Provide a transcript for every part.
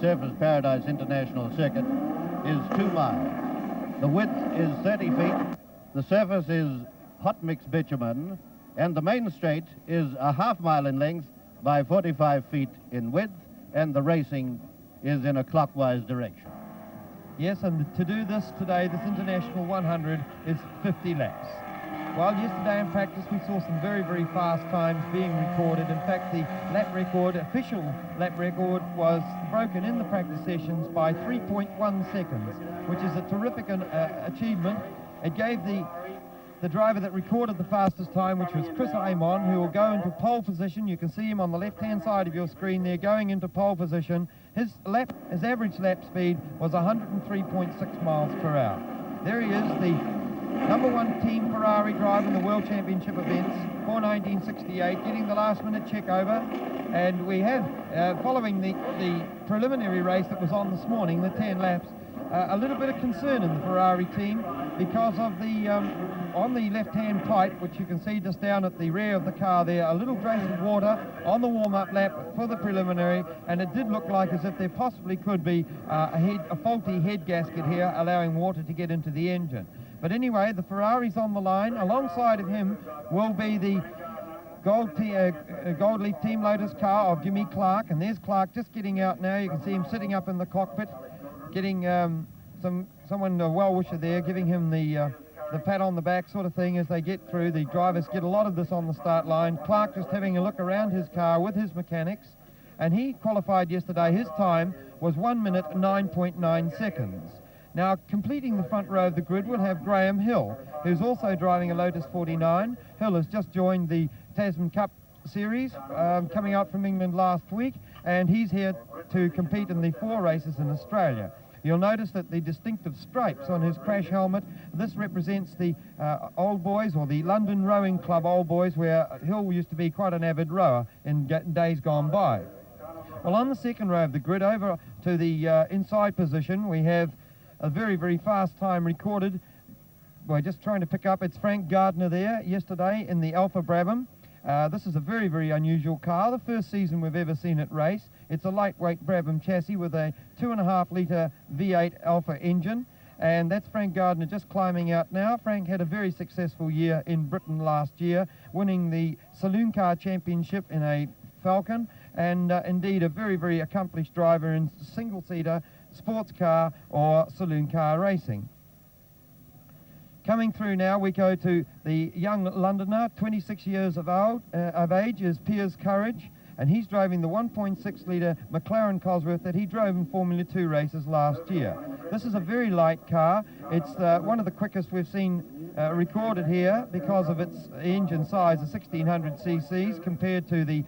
Surfers Paradise International Circuit is 2 miles. The width is 30 feet. The surface is hot mix bitumen, and the main straight is a half-mile in length by 45 feet in width, and the racing is in a clockwise direction. Yes, and to do this today, this International 100 is 50 laps. While yesterday in practice we saw some very, very fast times being recorded. In fact, the lap record, official lap record, was broken in the practice sessions by 3.1 seconds, which is a terrific achievement. It gave the driver that recorded the fastest time, which was Chris Amon, who will go into pole position. You can see him on the left-hand side of your screen there, going into pole position. His average lap speed was 103.6 miles per hour. There he is, the #1 Team Ferrari driver in the World Championship events for 1968, getting the last-minute check over. And we have, following the preliminary race that was on this morning, the 10 laps, a little bit of concern in the Ferrari team because of the on the left-hand pipe, which you can see just down at the rear of the car there, a little drop of water on the warm-up lap for the preliminary, and it did look like as if there possibly could be a faulty head gasket here, allowing water to get into the engine. But anyway, the Ferrari's on the line. Alongside of him will be the Gold Leaf Team Lotus car of Jimmy Clark, and there's Clark just getting out now. You can see him sitting up in the cockpit, getting someone, a well-wisher there, giving him the pat on the back sort of thing as they get through. The drivers get a lot of this on the start line. Clark just having a look around his car with his mechanics, and he qualified yesterday. His time was 1 minute 9.9 seconds. Now, completing the front row of the grid, we'll have Graham Hill, who's also driving a Lotus 49. Hill has just joined the Tasman Cup Series, coming out from England last week, and he's here to compete in the 4 races in Australia. You'll notice that the distinctive stripes on his crash helmet, this represents the Old Boys, or the London Rowing Club Old Boys, where Hill used to be quite an avid rower in days gone by. Well, on the second row of the grid, over to the inside position, we have a very, very fast time recorded. We're just trying to pick up, it's Frank Gardner there yesterday in the Alfa Brabham. This is a very, very unusual car, the first season we've ever seen it race. It's a lightweight Brabham chassis with a 2.5-litre V8 Alfa engine, and that's Frank Gardner just climbing out now. Frank had a very successful year in Britain last year, winning the Saloon Car Championship in a Falcon, and indeed a very, very accomplished driver in single-seater sports car or saloon car racing. Coming through now, we go to the young Londoner, 26 years of age, is Piers Courage, and he's driving the 1.6-litre McLaren Cosworth that he drove in Formula 2 races last year. This is a very light car. It's one of the quickest we've seen recorded here because of its engine size of 1600 cc's compared to the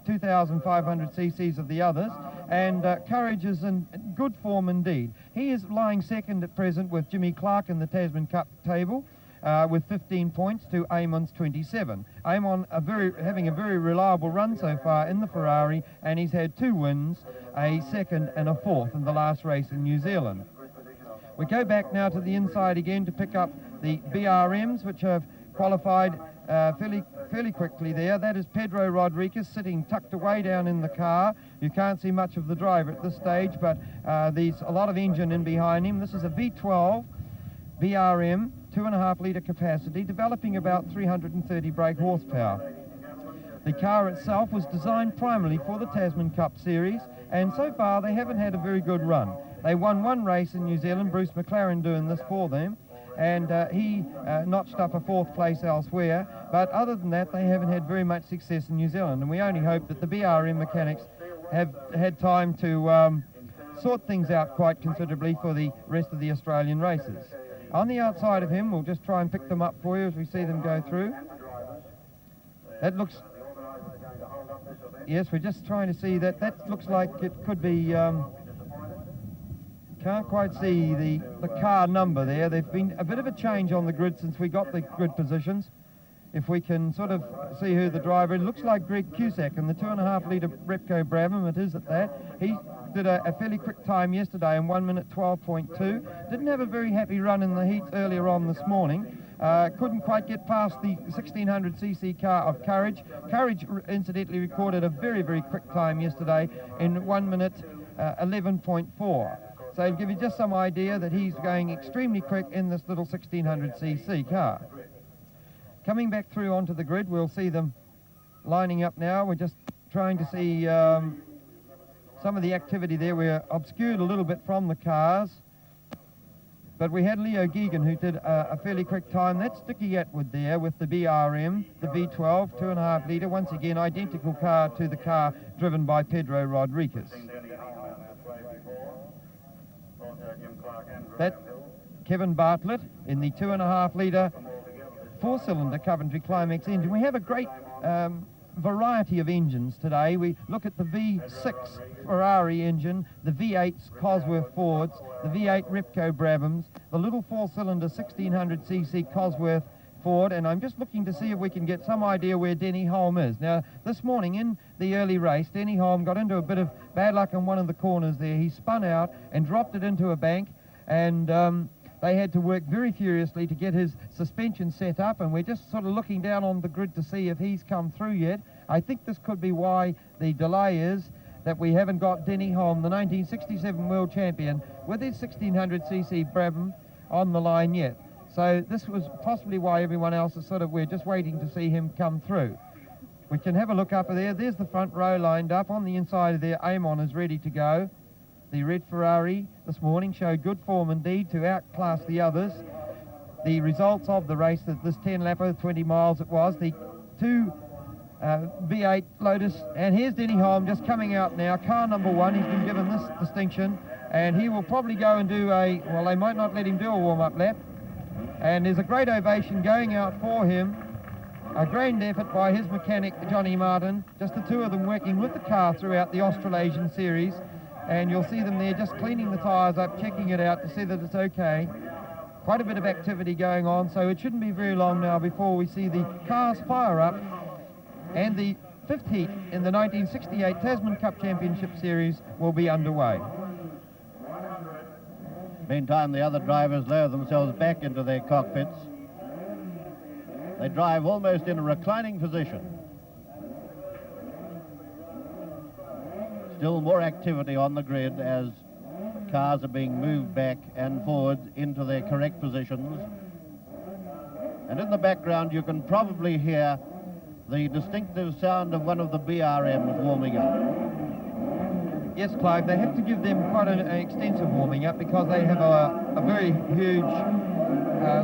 2500 cc's of the others, and Courage is in good form indeed. He is lying second at present with Jimmy Clark in the Tasman Cup table, with 15 points to Amon's 27. Amon having a very reliable run so far in the Ferrari, and he's had 2 wins, a second and a fourth in the last race in New Zealand. We go back now to the inside again to pick up the BRMs, which have qualified fairly quickly there. That is Pedro Rodriguez sitting tucked away down in the car. You can't see much of the driver at this stage, but there's a lot of engine in behind him. This is a V12 BRM, 2.5-litre capacity, developing about 330 brake horsepower. The car itself was designed primarily for the Tasman Cup Series, and so far they haven't had a very good run. They won 1 race in New Zealand, Bruce McLaren doing this for them, and he notched up a 4th place elsewhere, but other than that they haven't had very much success in New Zealand, and we only hope that the BRM mechanics have had time to sort things out quite considerably for the rest of the Australian races. On the outside of him, we'll just try and pick them up for you as we see them go through. That looks... Yes, we're just trying to see that. That looks like it could be... Can't quite see the car number there. There's been a bit of a change on the grid since we got the grid positions. If we can sort of see who the driver is. It looks like Greg Cusack in the 2.5-litre Repco Brabham, it is at that. He did a fairly quick time yesterday in 1 minute 12.2. Didn't have a very happy run in the heats earlier on this morning. Couldn't quite get past the 1600cc car of Courage. Courage incidentally recorded a very, very quick time yesterday in 1 minute 11.4. So to give you just some idea that he's going extremely quick in this little 1600cc car. Coming back through onto the grid, we'll see them lining up now. We're just trying to see some of the activity there. We're obscured a little bit from the cars. But we had Leo Geegan, who did a fairly quick time. That's Dickie Atwood there with the BRM, the V12, 2.5 litre. Once again, identical car to the car driven by Pedro Rodriguez. That Kevin Bartlett in the 2.5 litre 4-cylinder Coventry Climax engine. We have a great variety of engines today. We look at the V6 Ferrari engine, the V8's Cosworth Fords, the V8 Repco Brabhams, the little 4-cylinder 1600cc Cosworth Ford, and I'm just looking to see if we can get some idea where Denny Holm is. Now, this morning in the early race, Denny Holm got into a bit of bad luck in one of the corners there. He spun out and dropped it into a bank, and they had to work very furiously to get his suspension set up, and we're just sort of looking down on the grid to see if he's come through yet. I think this could be why the delay is, that we haven't got Denny Holm, the 1967 world champion, with his 1600cc Brabham on the line yet. So this was possibly why everyone else is we're just waiting to see him come through. We can have a look up there. There's the front row lined up. On the inside of there, Amon is ready to go. The red Ferrari this morning showed good form indeed to outclass the others. The results of the race, that this 10-lapper, 20 miles it was, the two V8 Lotus, and here's Denny Holm just coming out now, car number 1. He's been given this distinction, and he will probably go and do well, they might not let him do a warm-up lap, and there's a great ovation going out for him. A grand effort by his mechanic, Johnny Martin, just the two of them working with the car throughout the Australasian Series. And you'll see them there just cleaning the tyres up, checking it out to see that it's okay. Quite a bit of activity going on, so it shouldn't be very long now before we see the cars fire up, and the 5th heat in the 1968 Tasman Cup Championship Series will be underway. Meantime, the other drivers lower themselves back into their cockpits. They drive almost in a reclining position. Still more activity on the grid as cars are being moved back and forward into their correct positions. And in the background you can probably hear the distinctive sound of one of the BRMs warming up. Yes, Clive, they have to give them quite an extensive warming up because they have a very huge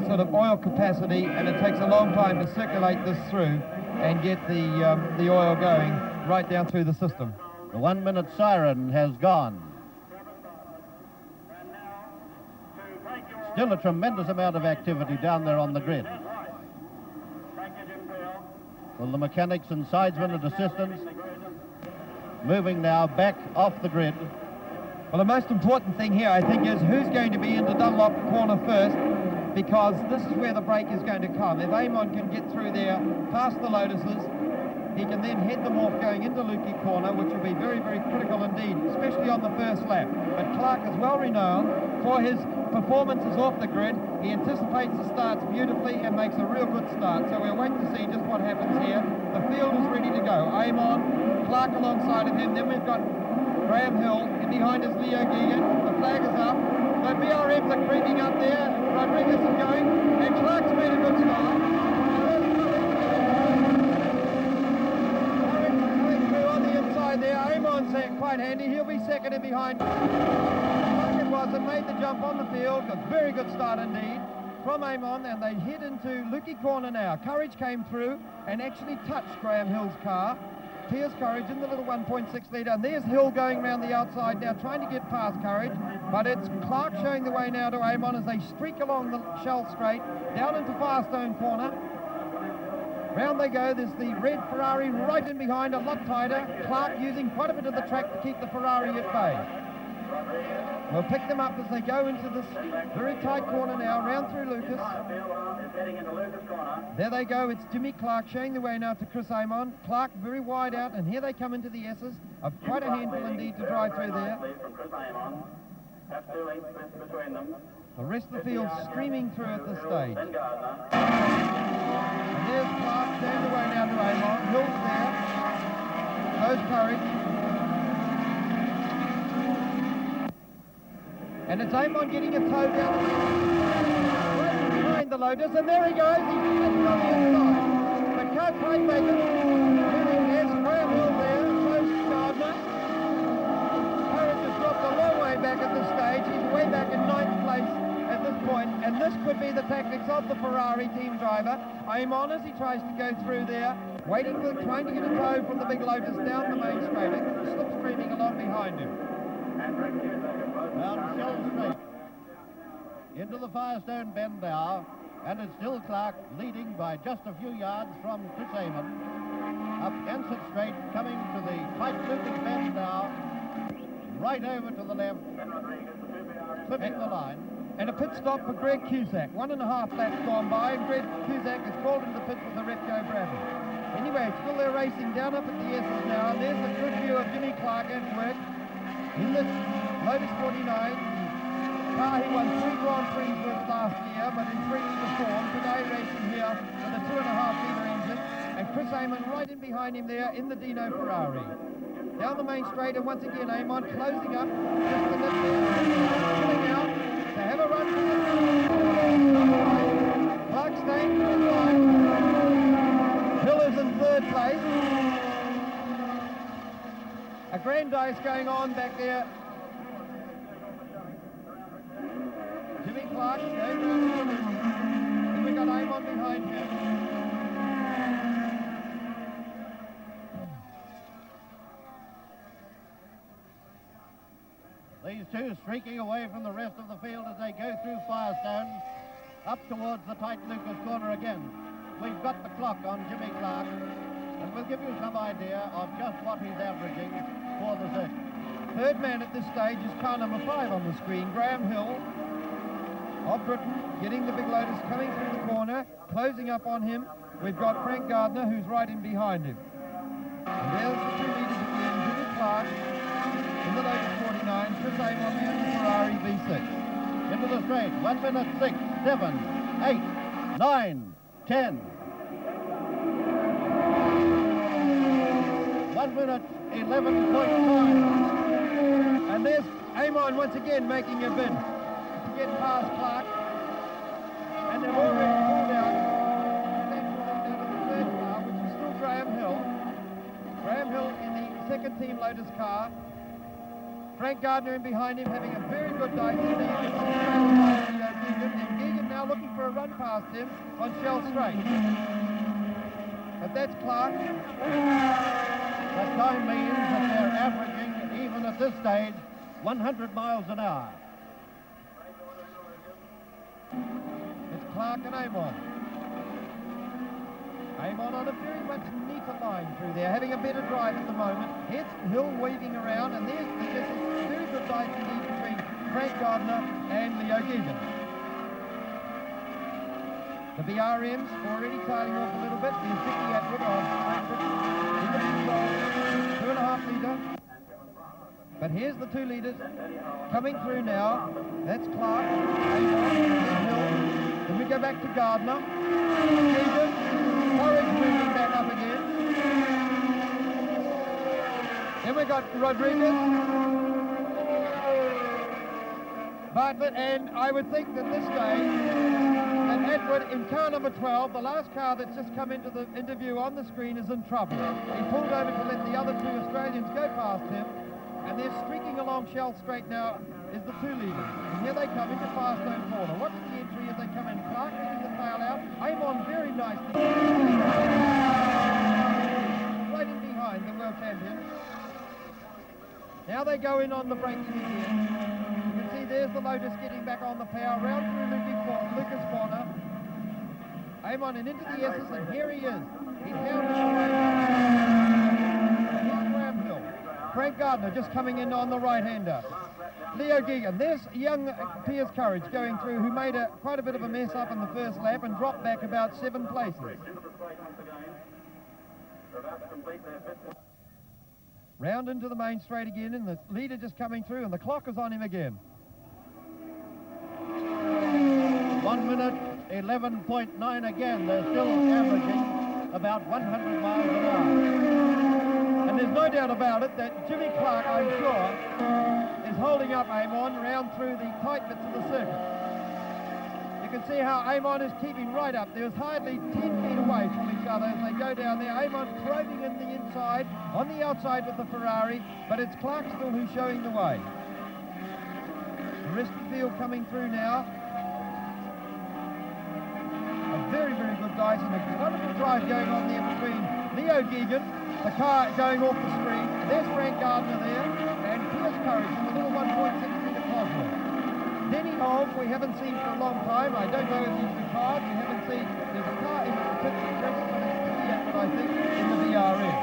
sort of oil capacity, and it takes a long time to circulate this through and get the oil going right down through the system. The 1-minute siren has gone. Still a tremendous amount of activity down there on the grid. Well, the mechanics and sidesmen and assistants moving now back off the grid. Well, the most important thing here, I think, is who's going to be into Dunlop corner first, because this is where the break is going to come. If Amon can get through there past the Lotuses, he can then head them off going into Lukey corner, which will be very, very critical indeed, especially on the first lap. But Clark is well renowned for his performances off the grid. He anticipates the starts beautifully and makes a real good start. So we'll wait to see just what happens here. The field is ready to go. Amon, Clark alongside of him. Then we've got Graham Hill, and behind is Leo Geegan. The flag is up. The BRMs are creeping up there. Rodriguez is going, and Clark's made a good start. There, Amon's quite handy. He'll be second in behind. It was that made the jump on the field. A very good start indeed from Amon, and they head into Lukey corner now. Courage came through and actually touched Graham Hill's car. Here's Courage in the little 1.6 litre, and there's Hill going around the outside now, trying to get past Courage, but it's Clark showing the way now to Amon as they streak along the Shell Straight down into Firestone corner. Round they go. There's the red Ferrari right in behind, a lot tighter. Clark using quite a bit of the track to keep the Ferrari at bay. We'll pick them up as they go into this very tight corner now, round through Lucas. There they go. It's Jimmy Clark showing the way now to Chris Amon. Clark very wide out, and here they come into the S's. Quite a handful indeed to drive through there. The rest of the field streaming through at this stage. And there's Clark showing the way now to Amon. Hill's there. Goes Courage. And it's Amon getting a toe down right behind the Lotus, and there he goes. He's on the inside. But can't quite make it. There's Graham Hill there, close to Gardner. Courage has dropped a long way back at this stage. He's way back in 9th place at this point, and this could be the tactics of the Ferrari team driver. Amon, as he tries to go through there, trying to get a toe from the big Lotus down the main straight, slipstreaming along behind him. Down Shell Straight. Into the Firestone bend now, and it's still Clark leading by just a few yards from Chris Amon. Up Ensit Straight, coming to the tight Lucas bend now, right over to the left, clipping the line. And a pit stop for Greg Cusack. 1.5 laps gone by, and Greg Cusack is called into the pit with the Repco Brabham. Anyway, it's still they're racing down up at the S's now, and there's the good view of Jimmy Clark at work in this Lotus 49. Car he won 3 Grand Prix with last year, but in 3-litre form. Today racing here with a 2.5-litre engine, and Chris Amon right in behind him there in the Dino Ferrari. Down the main straight, and once again Amon closing up just the left there, pulling out to have a run for the Clark staying to his line. Hill is in 3rd place. A Grandice going on back there. Jimmy Clark going round. Then we've got Amon behind him. These two streaking away from the rest of the field as they go through Firestone, up towards the tight Lucas corner again. We've got the clock on Jimmy Clark, and we'll give you some idea of just what he's averaging for the circuit. Third man at this stage is car number 5 on the screen, Graham Hill of Britain, getting the big Lotus coming through the corner, closing up on him. We've got Frank Gardner, who's right in behind him. And there's the 2 leaders again, Jimmy Clark in the Lotus 49, Chris Amon in the Ferrari V6. Into the straight, 1 minute 6, 7, 8, 9, 10. 1 minute 11.9. And there's Amon once again making a bid to get past Clark. And they've already pulled out the 3rd car, which is still Graham Hill. Graham Hill in the 2nd Team Lotus car. Frank Gardner in behind him, having a very good dive indeed. And Geegan now looking for a run past him on Shell Straight. But that's Clark. That time means that they're averaging, even at this stage, 100 miles an hour. It's Clark and Amon. Amon on a very much neater line through there, having a better drive at the moment. Here's Hill weaving around, and there's a very good dive indeed between Frank Gardner and Leo Geegan. The BRM's already tailing off a little bit. There's Vicky Atwood on in the control, 2.5-litre. But here's the 2 leaders coming through now. That's Clark, Amon, Hill. Then we go back to Gardner, Geegan, Courage moving back up again. Then we got Rodriguez, Bartlett, and I would think that this stage, and Edward in car number 12, the last car that's just come into the interview on the screen, is in trouble. He pulled over to let the other 2 Australians go past him, and they're streaking along Shell Straight now is the 2 leaders. And here they come into Firestone Corner. Watch the entry as they come in. Clark getting the tail out. Amon very nicely. Right in behind the world champion. Now they go in on the braking again. You can see there's the Lotus getting back on the power, round through Lucas Corner. Amon and into the S's, and here he is. He's down the way. Here's Graham Hill. Frank Gardner just coming in on the right-hander. Leo Geegan. There's young Piers Courage going through, who made quite a bit of a mess up in the first lap and dropped back about 7 places. Round into the main straight again, and the leader just coming through, and the clock is on him again. 1 minute 11.9 again. They're still averaging about 100 miles an hour. And there's no doubt about it that Jimmy Clark, I'm sure, is holding up Amon round through the tight bits of the circuit. You can see how Amon is keeping right up. There's hardly 10 feet away from each other as they go down there. Amon probing in the inside, on the outside with the Ferrari, but it's Clark still who's showing the way. The rest of the field coming through now. A very, very good dice and a wonderful drive going on there between Leo Geegan, the car going off the screen. There's Frank Gardner there, and Piers Courage in the little 1.6-metre Cosworth. Denny Holmes we haven't seen for a long time. I don't know if he's retired. We haven't seen. There's a car in the pit present on his Fiat, but I think in the VRS.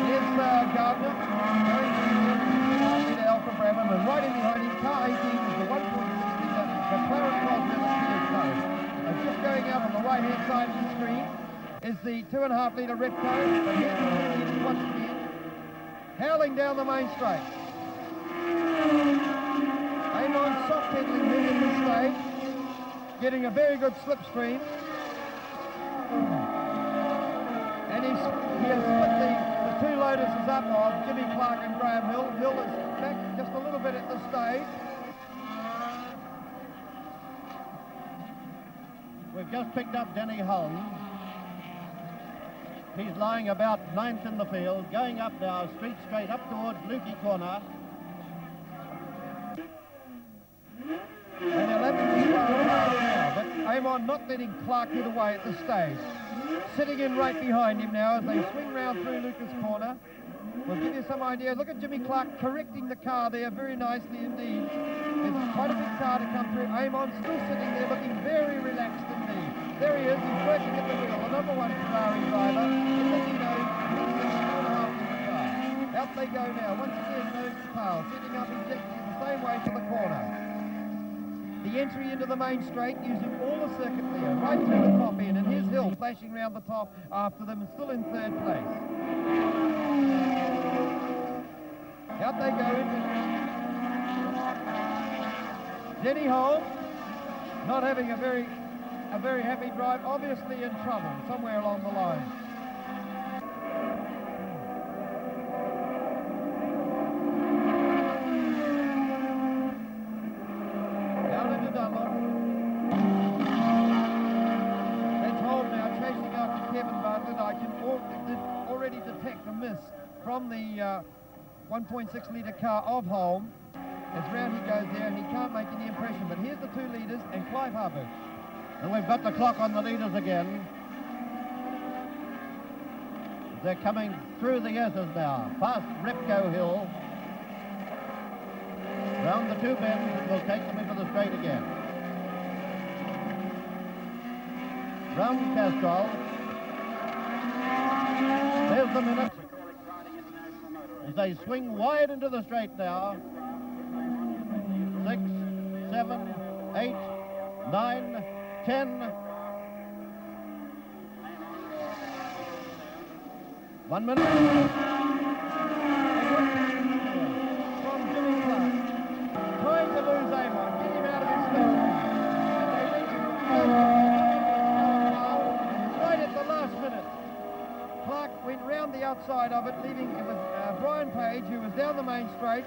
Here's Gardner going to Alpha Brabham, and right in behind him, car 18 is the 1.6-metre McLaren Cosworth of Piers Courage. And just going out on the right-hand side of the screen is the 2.5-litre Repco, but here's the leaders once again, howling down the main straight. Amon soft pedaling here at this stage, getting a very good slipstream. And he has split the two Lotuses up of Jimmy Clark and Graham Hill. Hill is back just a little bit at this stage. We've just picked up Denny Holmes. He's lying about 9th in the field, going up now, street straight up towards Lukey Corner. And they'll have to keep up now, but Amon not letting Clark get away at this stage. Sitting in right behind him now as they swing round through Lucas Corner. We'll give you some idea. Look at Jimmy Clark correcting the car there very nicely indeed. There's quite a big car to come through. Amon still sitting there looking very relaxed indeed. There he is, he's working at the wheel, the number 1 Ferrari driver in the Dino. Out they go now, once again nose to tail, setting up exactly the same way to the corner. The entry into the main straight using all the circuit there, right through the top end, and here's Hill flashing round the top after them, still in 3rd place. Out they go. Denny Holmes, not having a very happy drive, obviously in trouble somewhere along the line. Down into Dunlop. That's Holmes now chasing after Kevin Bartlett. I can already detect a miss from the 1.6-litre car of Holmes. As round he goes there, and he can't make any impression. But here's the 2 leaders and Clive Harbush. And we've got the clock on the leaders again. They're coming through the S's now, past Repco Hill. Round the 2 bends, and we'll take them into the straight again. Round Castrol. There's the minute. As they swing wide into the straight now. 6, 7, 8, 9, 10. 1 minute. From Jimmy Clark. Trying to lose Amon. Get him out of his field. Right at the last minute. Clark went round the outside of it, leaving it was Brian Page, who was down the main straight.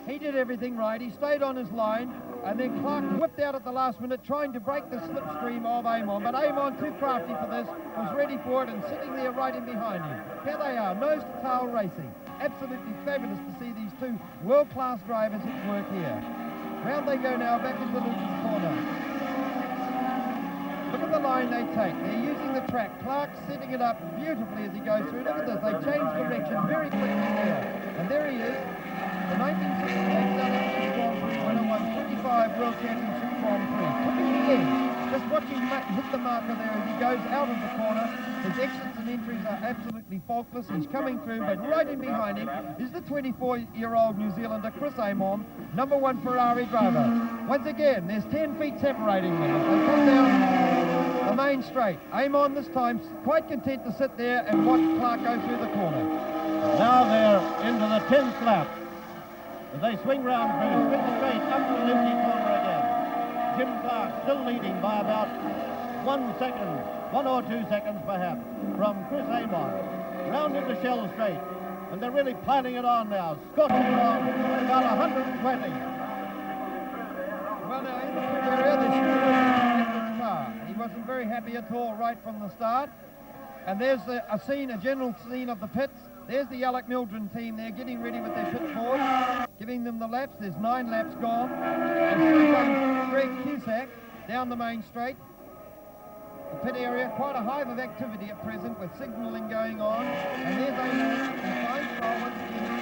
He did everything right. He stayed on his line, and then Clark whipped out at the last minute, trying to break the slipstream of Amon. But Amon, too crafty for this, was ready for it and sitting there right in behind him. Here they are, nose to tail racing. Absolutely fabulous to see these 2 world-class drivers at work here. Round they go now, back into Lucas Corner. Look at the line they take. They're using the track. Clark's setting it up beautifully as he goes through. Look at this. They change direction very quickly there. And there he is. The 1968 South African Grand Prix winner won 25 World Championship Grand Prix. Took him the edge. Just watch him hit the marker there as he goes out of the corner. His exits and entries are absolutely faultless. He's coming through, but right in behind him is the 24-year-old New Zealander, Chris Amon, number 1 Ferrari driver. Once again, there's 10 feet separating them as they come down the main straight. Amon this time quite content to sit there and watch Clark go through the corner. Now they're into the 10th lap. As they swing round through, swing straight up to Lukey Corner again. Jim Clark still leading by about 1 second 1 or 2 seconds perhaps from Chris Amon, round into Shell Straight. And they're really piling it on now, scorching along at about 120. Well, now, in the pit area, there's Stuart car. He wasn't very happy at all right from the start. And there's a general scene of the pits. There's the Alec Mildren team there getting ready with their pit board, giving them the laps. There's 9 laps gone. And here comes Greg Cusack down the main straight. The pit area, quite a hive of activity at present with signalling going on. And there's Amon in fine style once again.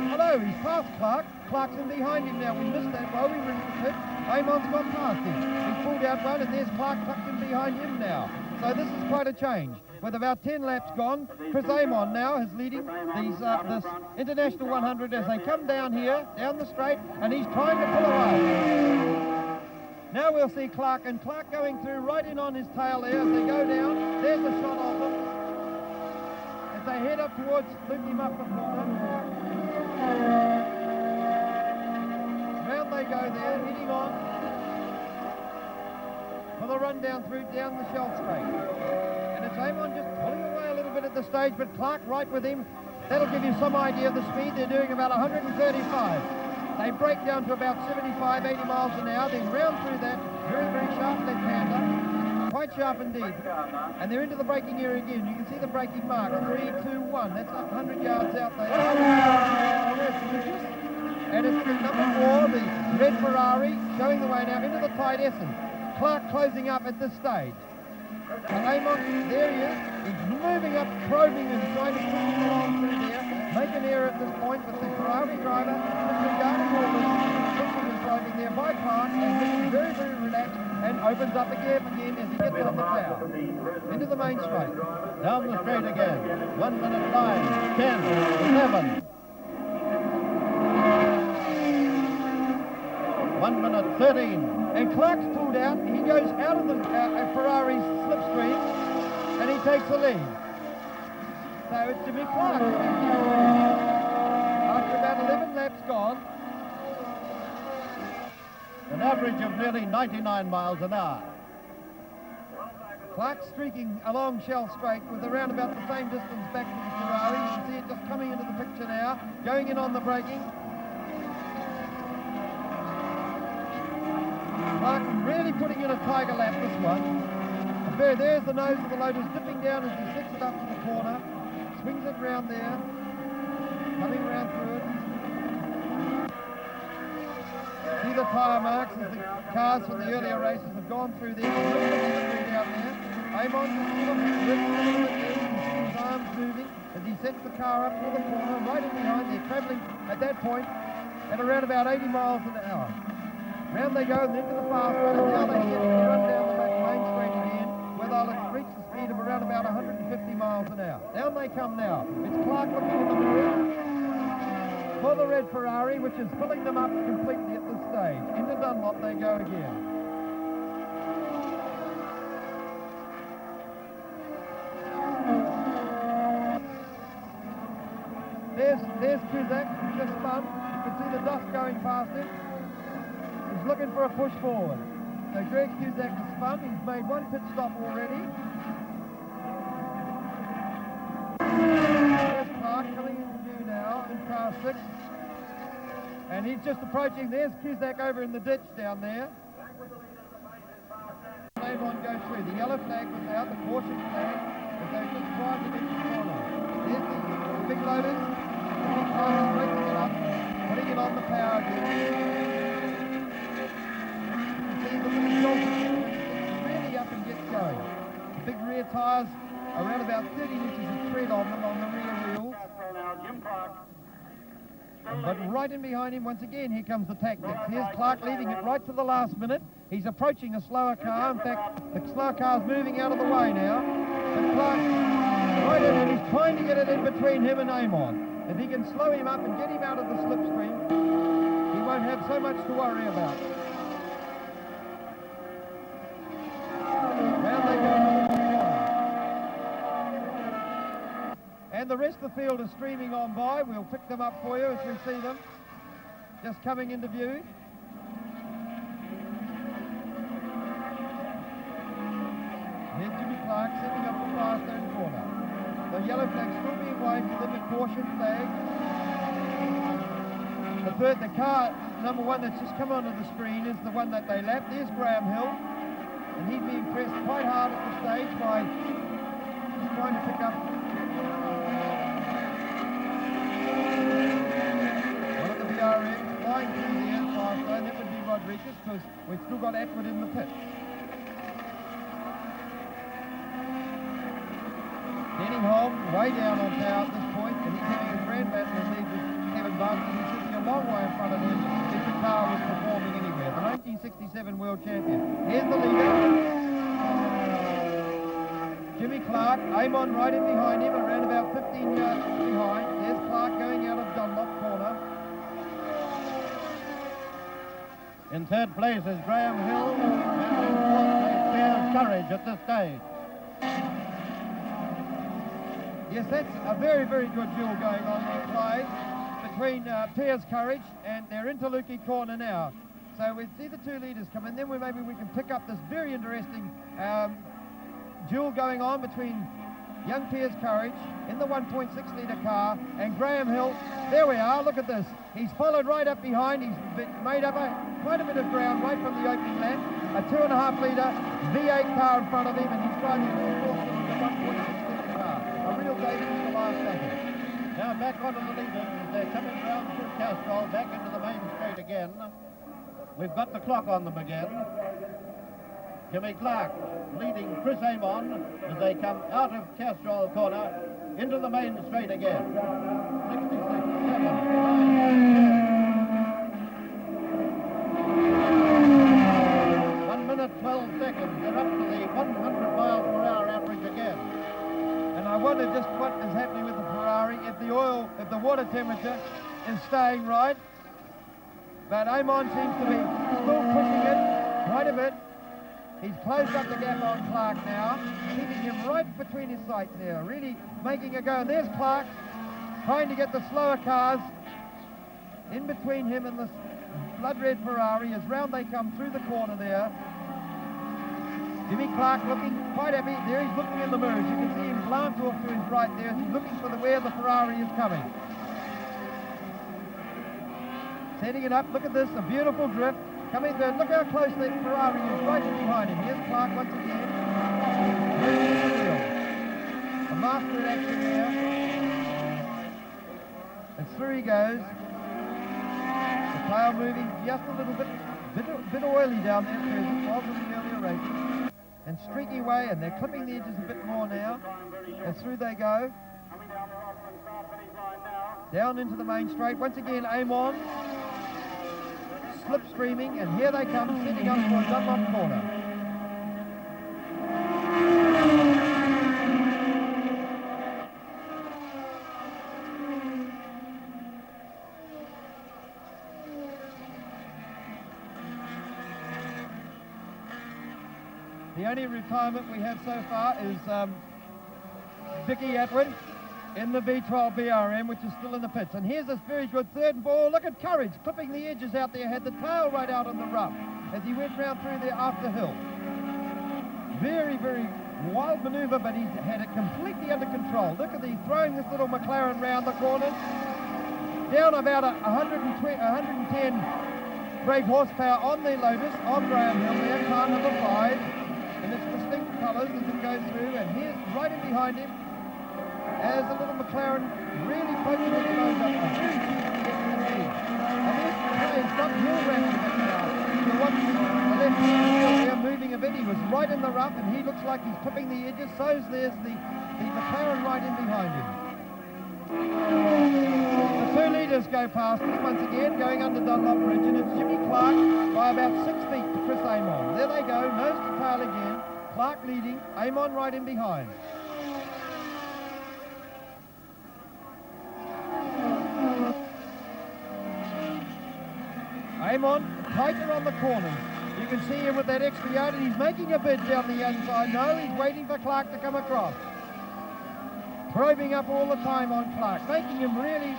Hello, he's past Clark. Clark's in behind him now. We missed that while we were in the pit. Amon's gone past him. He pulled out one and there's Clark tucked in behind him now. So this is quite a change. With about 10 laps gone, Chris Amon now is leading this International 100 as they come down here, down the straight, and he's trying to pull away. Now we'll see Clark, and Clark going through right in on his tail there as they go down. There's a shot of them as they head up towards looping up the corner. Round they go there, heading on for the run down the Shell Straight. And it's Amon just pulling away a little bit at the stage, but Clark right with him. That'll give you some idea of the speed. They're doing about 135. They break down to about 75, 80 miles an hour, then round through that, very, very sharp left-hander, quite sharp indeed. And they're into the braking area again. You can see the braking mark, 3, 2, 1. That's 100 yards out there. And it's the number 4, the red Ferrari, showing the way now into the tight Essen. Clark closing up at this stage. And Amon, there he is. He's moving up, probing and trying to push him along through there. Make an error at this point, but the Ferrari driver, disregarding all this, pushing and probing there by Clark, and looking very, very relaxed, and opens up the gap again as he gets on the plough. Into the main straight. Down the straight again. 1 minute 9, 10, 11. 1 minute 13. And Clark's pulled out. He goes out of the Ferrari's slipstream, and he takes the lead. So it's Jimmy Clark. After about 11 laps gone. An average of nearly 99 miles an hour. Clark streaking along Shell Straight with around about the same distance back to the Ferrari. You can see it just coming into the picture now, going in on the braking. Clark really putting in a tiger lap this one. There's the nose of the Lotus dipping down as he sticks it up to the corner. Swings it round there. Coming round through it. See the tyre marks as the cars from the earlier races have gone through there. There's a little bit of delivery down there. Amon just sort of ripped a little bit there. You can see his arms moving as he sets the car up to the corner. Right in behind. They're travelling at that point at around about 80 miles an hour. Round they go and into the fast run, and now they get to run down the main straight again, where they'll reach the speed of around about 150 miles an hour. Down they come now. It's Clark looking in the mirror for the red Ferrari, which is filling them up completely at this stage. Into Dunlop they go again. There's Cusack, just spun. You can see the dust going past him. He's looking for a push forward. So Greg Cusack has spun. He's made one pit stop already. There's Clark coming into view now in car 6. And he's just approaching. There's Cusack over in the ditch down there. Avon goes through. The yellow flag was out, the caution flag, as they just drive into the corner. There's the big Lotus. The big car is breaking it up, putting it on the power again. Really up and gets going. The big rear tyres, around about 30 inches of tread on them on the rear wheels. But right in behind him, once again, here comes the tactics. Here's Clark leaving it right to the last minute. He's approaching a slower car. In fact, the slower car's moving out of the way now. But Clark, right in, and he's trying to get it in between him and Amon. If he can slow him up and get him out of the slipstream, he won't have so much to worry about. And the rest of the field is streaming on by. We'll pick them up for you as we see them just coming into view. Clark setting up the Firestone corner. The yellow flag still being waved to them, a caution flag. The car, number one, that's just come onto the screen is the one that they lapped. There's Graham Hill, and he's being pressed quite hard at the stage by just trying to pick up one of the BRM flying through the air fast lane. That would be Rodriguez, because we've still got Atwood in the pit. Heading home, way down on power at this point, and he's having a grand battle in lead with Kevin Barton. He's sitting a long way in front of him if the car was performing anywhere. The 1967 world champion. Here's the leader. Jimmy Clark, Amon right in behind him, around about 15 yards behind. There's Clark going out of Dunlop corner. In third place is Graham Hill, and in fourth place Piers Courage at this stage. Yes, that's a very, very good duel going on there, Clyde, between Piers Courage, and they're into Lukey corner now. So we see the two leaders come in, then maybe we can pick up this very interesting duel going on between young Piers Courage in the 1.6 litre car and Graham Hill. There we are, look at this. He's followed right up behind. He's made up quite a bit of ground right from the opening lap. A 2.5 litre V8 car in front of him, and he's driving full force into the 1.6 litre car. A real David in the last second. Now back onto the leaders as they're coming round through Castrol, back into the main straight again. We've got the clock on them again. Jimmy Clark leading Chris Amon as they come out of Castrol corner into the main straight again. 66, 7, 9, 10. 1 minute 12 seconds. They're up to the 100 miles per hour average again. And I wonder just what is happening with the Ferrari, if the water temperature is staying right. But Amon seems to be still pushing it quite a bit. He's closed up the gap on Clark now, keeping him right between his sights there, really making a go. And there's Clark trying to get the slower cars in between him and the blood red Ferrari as round they come through the corner there. Jimmy Clark looking quite happy. There he's looking in the mirrors. You can see him glance off to his right there. He's looking for where the Ferrari is coming. Setting it up. Look at this, a beautiful drift. Coming through. Look how close the Ferrari is right in behind him. Here's Clark once again. A master in action there. And through he goes. The tail moving just a little bit oily down there because it was in the earlier races. And streaking away, and they're clipping the edges a bit more now. And through they go. Down into the main straight. Once again, Amon. Slipstreaming, and here they come, setting up for a Dunlop corner. The only retirement we have so far is Dickie Atwood in the V12 BRM, which is still in the pits. And here's this very good third and ball. Look at Courage clipping the edges out there, had the tail right out on the rough as he went round through there after hill. Very, very wild manoeuvre, but he's had it completely under control. Look at he's throwing this little McLaren round the corners. Down about 110 brake horsepower on the Lotus, on Graham Hill there, car number 5, in its distinct colours as it goes through. And here's right in behind him, as the little McLaren really poking his nose up. Very cheap to get to the lead. And here's McLaren's got hill round a bit now. You watch the left-hand wheel there moving a bit. He was right in the rough, and he looks like he's clipping the edges. So's there's the McLaren right in behind him. The two leaders go past us once again, going under Dunlop Bridge, and it's Jimmy Clark by about 6 feet to Chris Amon. There they go, nose to tail again. Clark leading, Amon right in behind. Amon tighter on the corners. You can see him with that extra yard, and he's making a bid down the inside. No, he's waiting for Clark to come across. Probing up all the time on Clark, making him really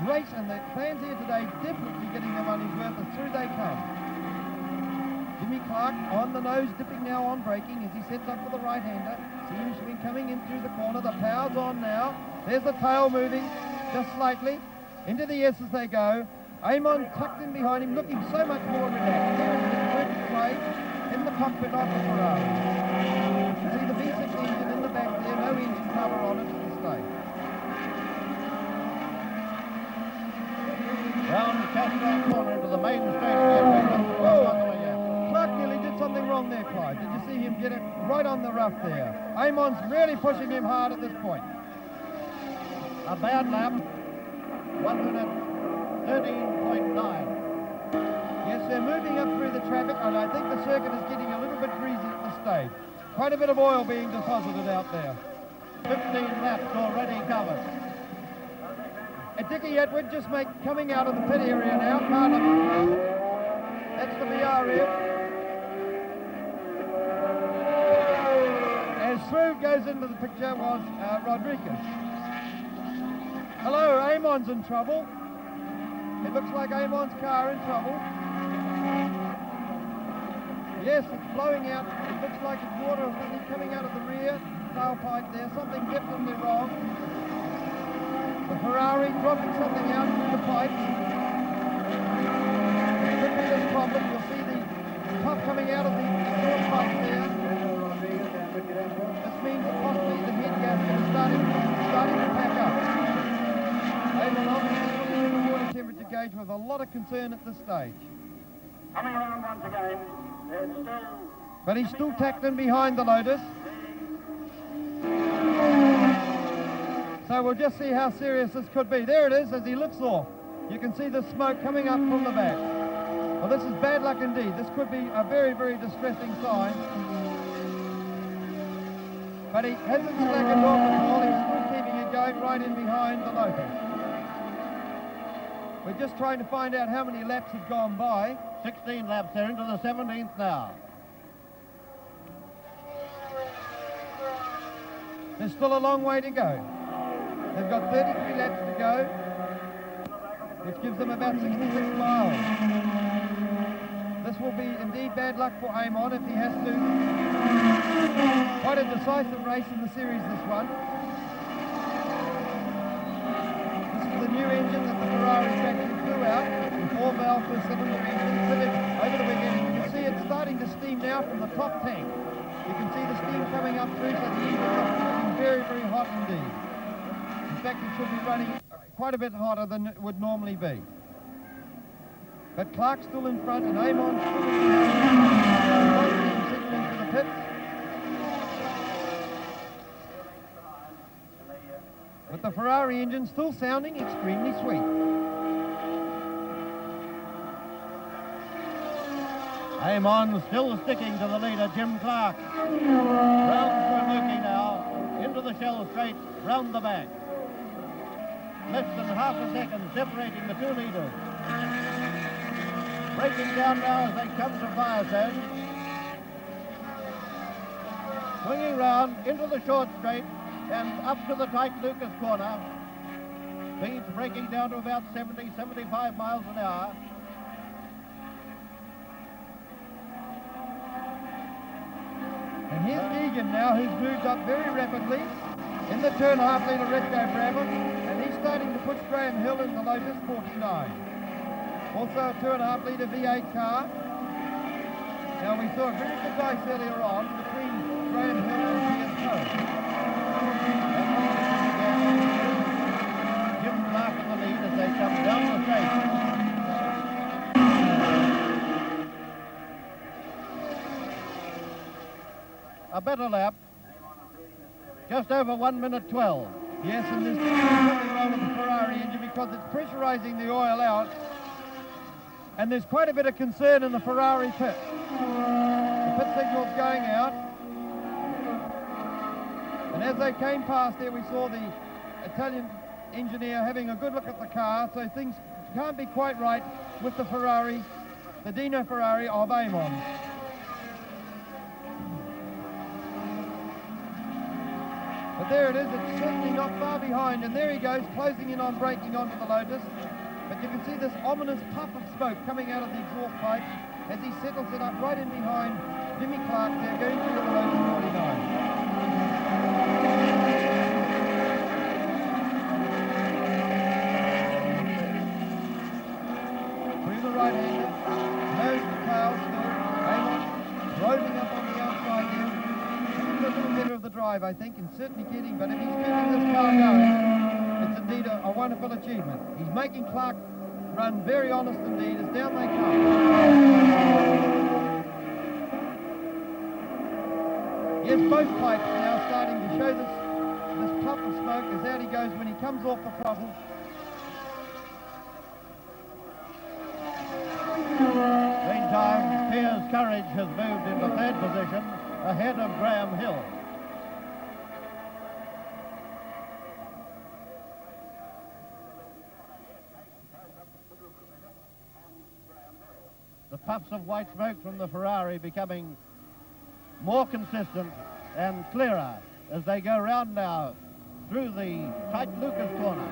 race, and the fans here today definitely getting their money's worth as through they come. Jimmy Clark on the nose, dipping now on braking as he sets up for the right-hander. Seems to be coming in through the corner. The power's on now. There's the tail moving just slightly. Into the S as they go. Amon tucked in behind him, looking so much more relaxed. There is the working away in the cockpit of the Ferrari. You see the V6 engine in the back there, no engine cover on it at this stage. Round Tasman corner into the main straight again. Clark nearly did something wrong there, Clive. Did you see him get it right on the rough there? Amon's really pushing him hard at this point. A bad lap. 1 minute 13.9. Yes, they're moving up through the traffic, and I think the circuit is getting a little bit greasy at this stage. Quite a bit of oil being deposited out there. 15 laps already covered. Dickie Edward just coming out of the pit area now. That's the VR. As through goes into the picture was Rodriguez. Hello, Amon's in trouble. It looks like Amon's car in trouble. Yes, it's blowing out. It looks like it's water or something coming out of the rear tailpipe there. Something definitely wrong. The Ferrari dropping something out through the pipes. Could be this problem. You'll see the puff coming out of the exhaust pipe there. This means that possibly the head gasket is starting to pack up. Amon obviously looking at the water temperature gauge with a lot of concern at this stage. Coming around once again, but he's still tacked in behind the Lotus. So we'll just see how serious this could be. There it is as he lifts off. You can see the smoke coming up from the back. Well, this is bad luck indeed. This could be a very, very distressing sign. But he hasn't slackened off at all. He's still keeping it going right in behind the Lotus. We're just trying to find out how many laps have gone by. 16 laps. They're into the 17th now. There's still a long way to go. They've got 33 laps to go, which gives them about 66 miles. This will be indeed bad luck for Amon if he has to. Quite a decisive race in the series, this one. This is the new engine that the Ferrari factory flew out, the 4-valve per-cylinder engine fitted over the weekend. And you can see it's starting to steam now from the top tank. You can see the steam coming up through, so the engine is looking very, very hot indeed. In fact, it should be running quite a bit hotter than it would normally be. But Clark's still in front and Amon's still in front. Signaling to the pits. But the Ferrari engine still sounding extremely sweet. Amon still sticking to the leader, Jim Clark. Round Suzuki now, into the shell straight, round the back. Less than half a second separating the two leaders. Breaking down now as they come to Firestone. Swinging round into the short straight and up to the tight Lucas corner. Speeds breaking down to about 70, 75 miles an hour. And here's Egan now, who's moved up very rapidly in the 2.5-litre Retco Brabham, and he's starting to push Graham Hill in the Lotus 49. Also a 2.5-litre V8 car. Now we saw a very good race earlier on between Graham Hill and Piers Coe. Jim Clark in the lead as they come down the straight. A better lap, just over 1 minute 12. Yes, and there's something wrong with the Ferrari engine because it's pressurizing the oil out, and there's quite a bit of concern in the Ferrari pit. The pit signal's going out, and as they came past there, we saw the Italian engineer having a good look at the car, so things can't be quite right with the Ferrari, the Dino Ferrari of Amon. But there it is, it's certainly not far behind, and there he goes, closing in on braking onto the Lotus. But you can see this ominous puff of smoke coming out of the exhaust pipe as he settles it up right in behind Jimmy Clark there, going through the road to 49. Through the right-hander, knows the tail still. Amon roving up on the outside there. Getting a little better of the drive, I think, and certainly getting, but if he's keeping this car going, it's indeed a wonderful achievement. He's making Clark run very honest indeed, as down they come. Yes, both pipes now starting to show this puff of smoke as out he goes when he comes off the throttle. Meantime, Piers Courage has moved into third position ahead of Graham Hill. The puffs of white smoke from the Ferrari becoming more consistent and clearer as they go round now through the tight Lucas corner.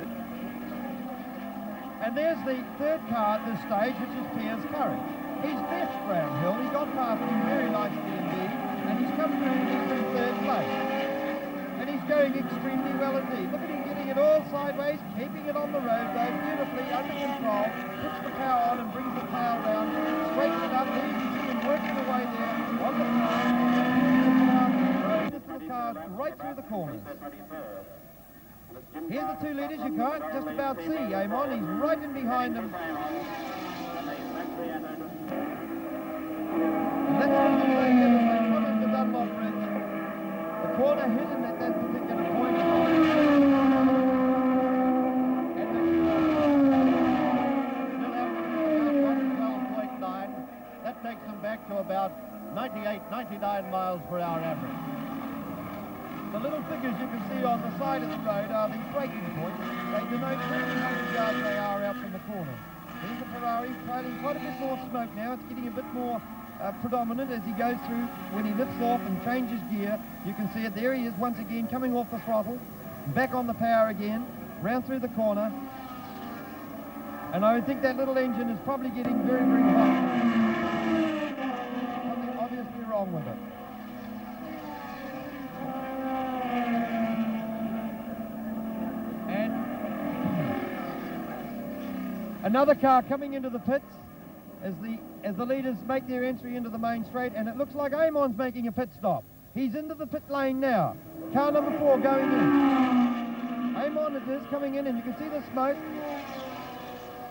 And there's the third car at this stage, which is Piers Courage. He's left Graham Hill, he got past him very nicely indeed, and he's come through and he's in third place. And he's going extremely well indeed. Look at him getting it all sideways, keeping it on the road though, beautifully under control, puts the power on and brings the tail round, straightens it up, there you can see him working away there on the car, throwing this little car right through the corners. Here's the two leaders, you can't just about see Amon, he's right in behind them. And that's what they get as they come into Dunlop Bridge. The corner hidden at that particular point. And still averaging 12.9. That takes them back to about 98, 99 miles per hour average. The little figures you can see on the side of the road are the braking points. They denote how many yards they are out from the corner. Here's the Ferrari trailing quite a bit more smoke now. It's getting a bit more predominant as he goes through. When he lifts off and changes gear, you can see it. There he is once again, coming off the throttle, back on the power again, round through the corner. And I would think that little engine is probably getting very, very hot. Something obviously wrong with it. Another car coming into the pits as the leaders make their entry into the main straight, and it looks like Amon's making a pit stop. He's into the pit lane now. Car number 4 going in. Amon it is coming in, and you can see the smoke.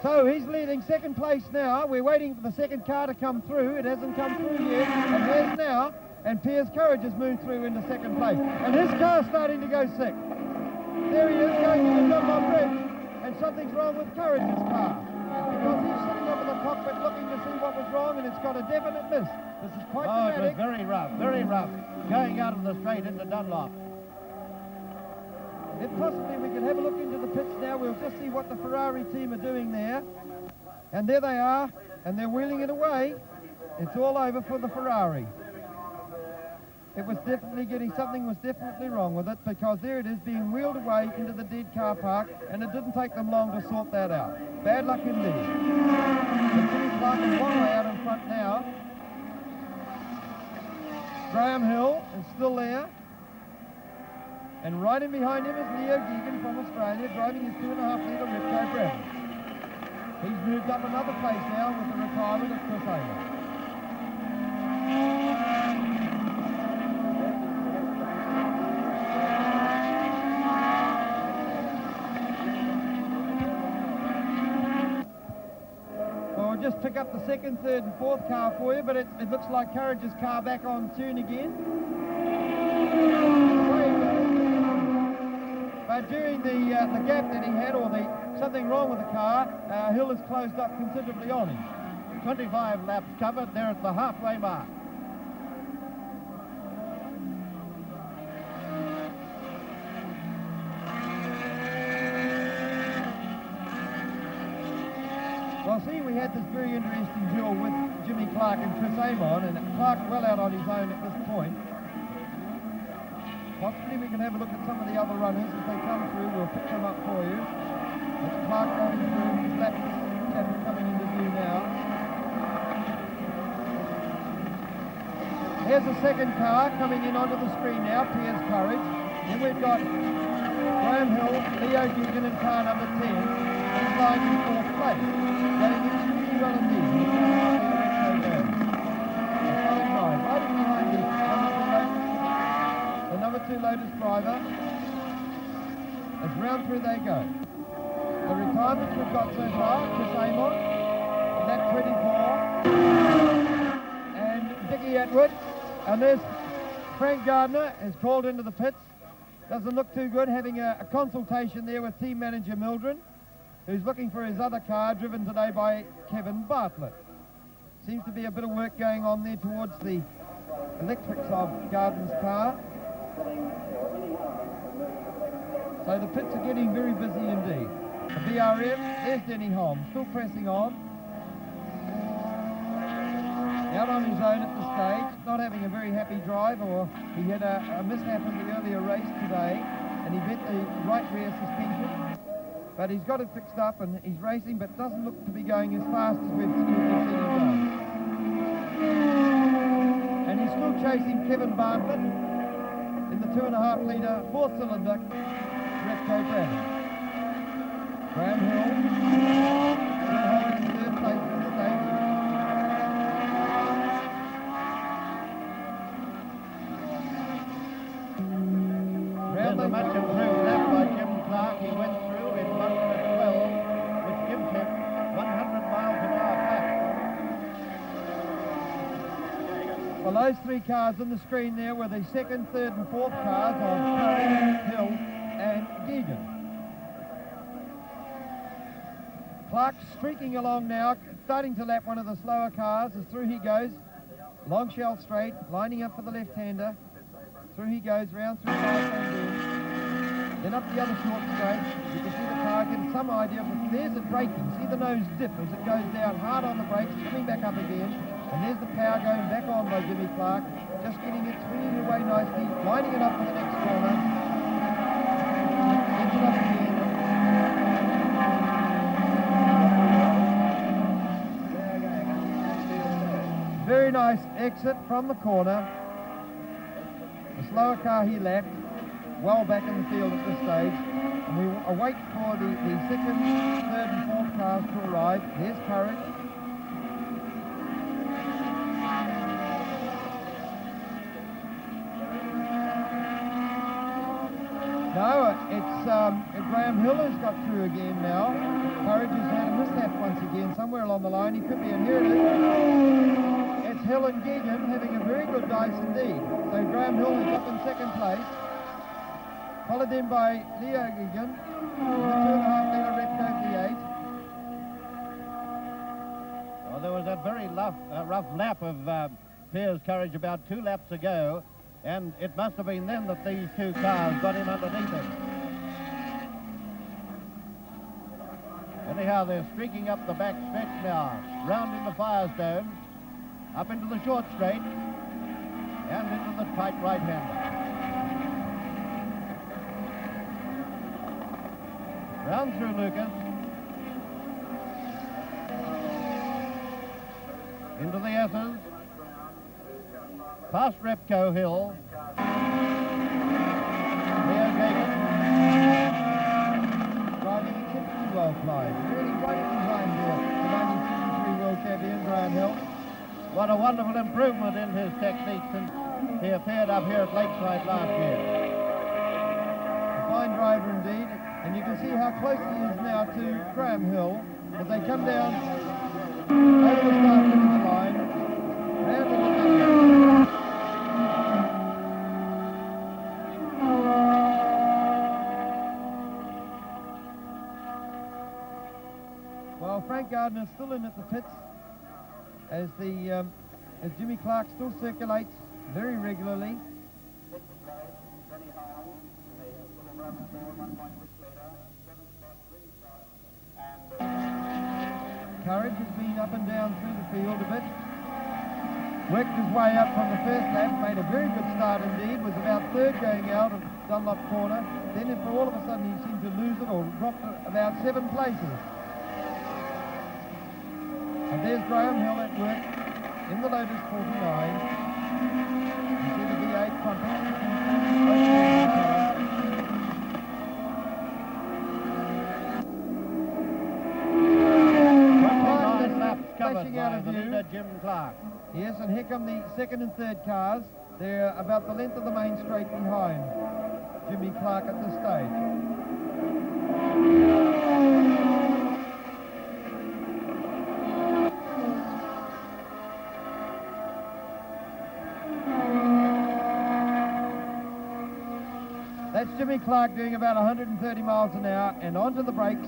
So he's leading second place now. We're waiting for the second car to come through. It hasn't come through yet, and there's now. And Piers Courage has moved through into second place. And his car's starting to go sick. There he is going into Dunlop Bridge. And something's wrong with Courage's car, because he's sitting up in the cockpit looking to see what was wrong, and it's got a definite miss. This is quite dramatic. It was very rough, going out of the straight into Dunlop. If possibly we can have a look into the pits now, we'll just see what the Ferrari team are doing there. And there they are, and they're wheeling it away. It's all over for the Ferrari. It was definitely something was definitely wrong with it, because there it is being wheeled away into the dead car park, and it didn't take them long to sort that out. Bad luck indeed. And Jimmy Clark is one way out in front now. Graham Hill is still there. And right in behind him is Leo Geegan from Australia, driving his 2.5-litre Repco Brabham. He's moved up another place now with the retirement of Chris Amon. Just pick up the second, third and fourth car for you, but it looks like Courage's car back on tune again. But during the gap that he had, or something wrong with the car, Hill has closed up considerably on him. 25 laps covered, they're at the halfway mark. Well, see, we had this very interesting duel with Jimmy Clark and Chris Amon, and Clark well out on his own at this point. Possibly we can have a look at some of the other runners as they come through. We'll pick them up for you. That's Clark going through, his lap coming into view now. Here's the second car coming in onto the screen now, Piers Courage. Then we've got Graham Hill, Leo Geoghegan in car number 10. He's lying in fourth place. Going extremely well indeed. Right behind the number 2 Lotus driver. As round through they go. The retirements we've got so far, Chris Amon, lap 24, and Dickie Atwood. And there's Frank Gardner is called into the pits. Doesn't look too good, having a consultation there with team manager Mildren, who's looking for his other car, driven today by Kevin Bartlett. Seems to be a bit of work going on there towards the electrics of Gardner's car. So the pits are getting very busy indeed. The BRM, there's Denny Holmes, still pressing on. Out on his own at the stage, not having a very happy drive, or he had a mishap in the earlier race today, and he bent the right rear suspension. But he's got it fixed up and he's racing, but doesn't look to be going as fast as we've seen him go. And he's still chasing Kevin Bartlett in the 2.5 litre 4-cylinder Repco Brabham. Graham Hill still holding third place in the stage. There's a much improved lap by Jim Clark. He went through in 1 minute 12, which gives him 100 miles an hour back. Well, those 3 cars on the screen there were the 2nd, 3rd and 4th cars of Courage, Hill and Geoghegan. Clark streaking along now, starting to lap one of the slower cars as through he goes. Long shell straight, lining up for the left-hander. Through he goes, round through then up the other short straight. You can see the car getting some idea of it. There's it braking. See the nose dip as it goes down hard on the brakes, coming back up again. And there's the power going back on by Jimmy Clark. Just getting it swinging away nicely, lining it up for the next corner. Gets it up again. Very nice exit from the corner. The slower car he lapped, well back in the field at this stage. And we await for the 2nd, 3rd and 4th cars to arrive. There's Courage. No, it's Graham Hill has got through again now. Courage has had a mishap once again somewhere along the line. He could be inherited. It's Hill and Geoghegan having a very good dice indeed. So Graham Hill is up in 2nd place, followed in by Leo Geoghegan, the 2.5 litre Repco V8. Well, there was that very rough lap of Piers Courage about 2 laps ago, and it must have been then that these 2 cars got in underneath him. Anyhow, they're streaking up the back stretch now, round in the Firestone, up into the short straight, and into the tight right-hander. Round through Lucas, into the S's, past Repco Hill, Leo Geoghegan, driving exceptionally well flying, really right behind the 1973 World Champion Graham Hill. What a wonderful improvement in his technique since he appeared up here at Lakeside last year. A fine driver indeed, and you can see how close he is now to Graham Hill as they come down over the start finish line, round in the Well, Frank Gardner's still in at the pits as Jimmy Clark still circulates very regularly. Courage has been up and down through the field a bit. Worked his way up from the first lap, made a very good start indeed, was about 3rd going out of Dunlop corner. Then for all of a sudden he seemed to lose it or dropped about 7 places. And there's Graham Hill at work in the Lotus 49. Flashing out of the view. leader, Jim Clark. Yes, and here come the second and third cars. They're about the length of the main straight behind Jimmy Clark at this stage. That's Jimmy Clark doing about 130 miles an hour and onto the brakes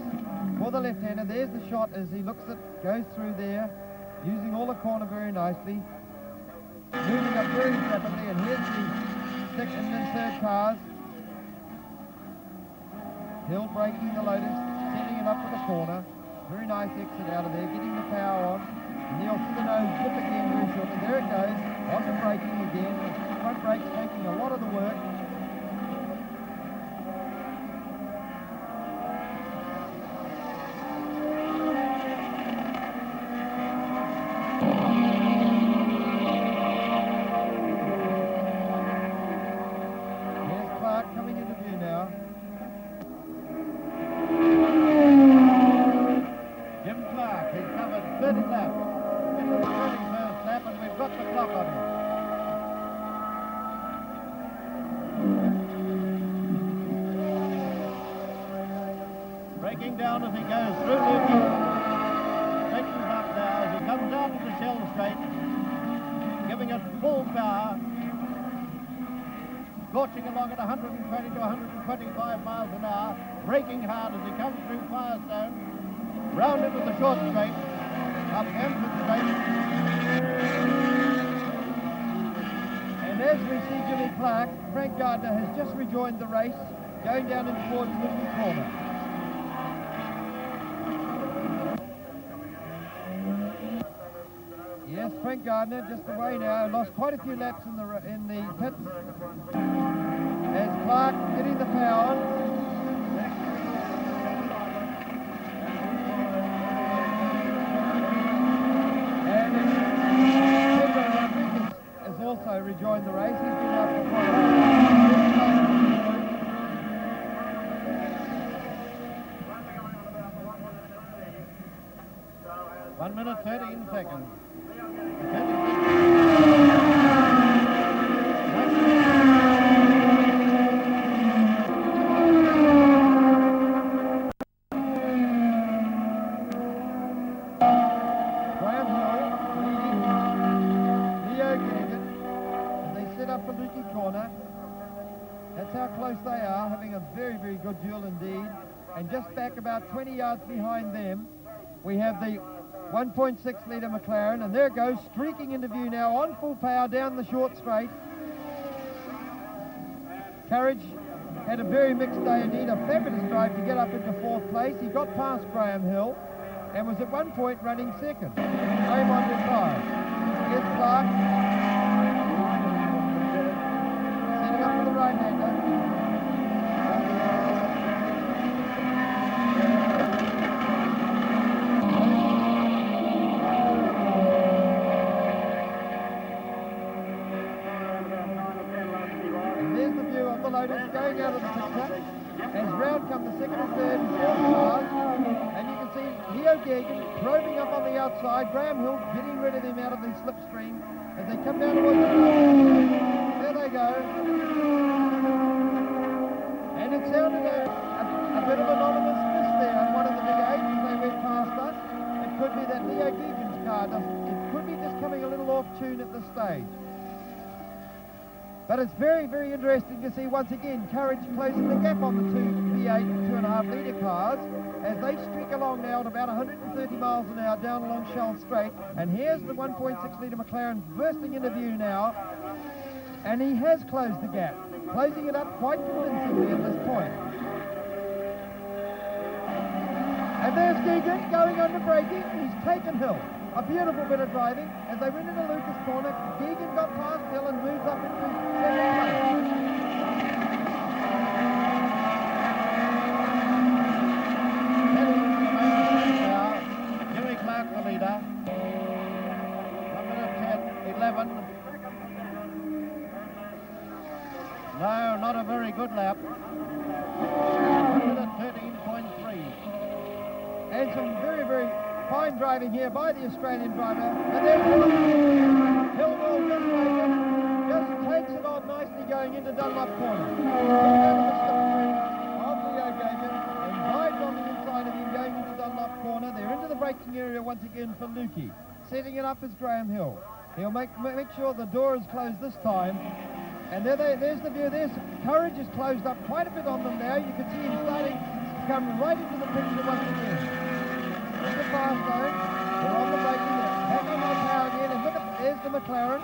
for the left-hander. There's the shot as he looks at, goes through there, using all the corner very nicely, moving up very rapidly, and here's the second and third cars. Hill braking the Lotus, setting it up for the corner. Very nice exit out of there, getting the power on. And you'll see the nose dip again very shortly. There it goes, on the braking again. The front brakes making a lot of the work. Breaking down as he goes through the sections up now as he comes out of the shell straight, giving it full power, scorching along at 120 to 125 miles an hour, braking hard as he comes through Firestone, round into the short straight, up Hampton Straight. And as we see Jimmy Clark, Frank Gardner has just rejoined the race, going down in towards Luton Corner. Yes, Frank Gardner just away now, lost quite a few laps in the pits. As Clark getting the power on. And Pedro Rodriguez has also rejoined the race. He's been out for quite a while. 1 minute 13 seconds. That's how close they are, having a very, very good duel indeed. And just back about 20 yards behind them, we have the 1.6 litre McLaren, and there it goes, streaking into view now on full power down the short straight. Courage had a very mixed day indeed, a fabulous drive to get up into fourth place. He got past Graham Hill and was at one point running second. Aim on to five. Here's Clark. Setting up for the right-hander. Going out of the picture as round come the second and third and fourth cars, and you can see Leo Gagan probing up on the outside, Graham Hill getting rid of him out of the slipstream as they come down towards the top. There they go, and it sounded a bit of anonymous miss there on one of the big eights as they went past us. It could be that Leo Gagan's car it could be just coming a little off tune at this stage. But it's very, very interesting to see once again Courage closing the gap on the two V8 2.5 litre cars as they streak along now at about 130 miles an hour down along Shell Straight. And here's the 1.6 litre McLaren bursting into view now, and he has closed the gap, closing it up quite convincingly at this point. And there's Geegan going under braking. He's taken Hill. A beautiful bit of driving as they went into Lucas Corner. Geegan got past Hill and moves up into second place. Jimmy Clark the leader. 1 minute 10, 11. No, not a very good lap. At 13.3. And some very, very fine driving here by the Australian driver. And then Hill will just takes it on nicely going into Dunlop corner. Of Leo Gagan and drives on the inside of him going into Dunlop corner. They're into the braking area once again for Lukey. Setting it up is Graham Hill. He'll make sure the door is closed this time. And there's the view. Courage is closed up quite a bit on them now. You can see him starting to come right into the picture once again. There's the fast zone. They're on the braking. They're back on their power again. And look there's the McLaren.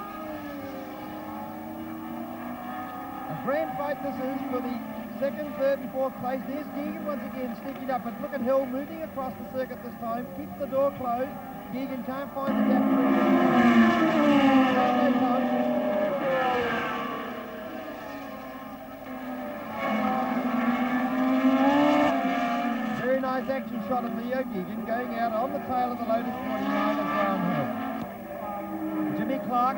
A grand fight this is for the second, third and fourth place. There's Geegan once again sneaking up. But look at Hill moving across the circuit this time. Keeps the door closed. Geegan can't find the gap. Very nice action shot of Leo Geegan going out on the tail of the Lotus 49 of Brown Hill. Jimmy Clark.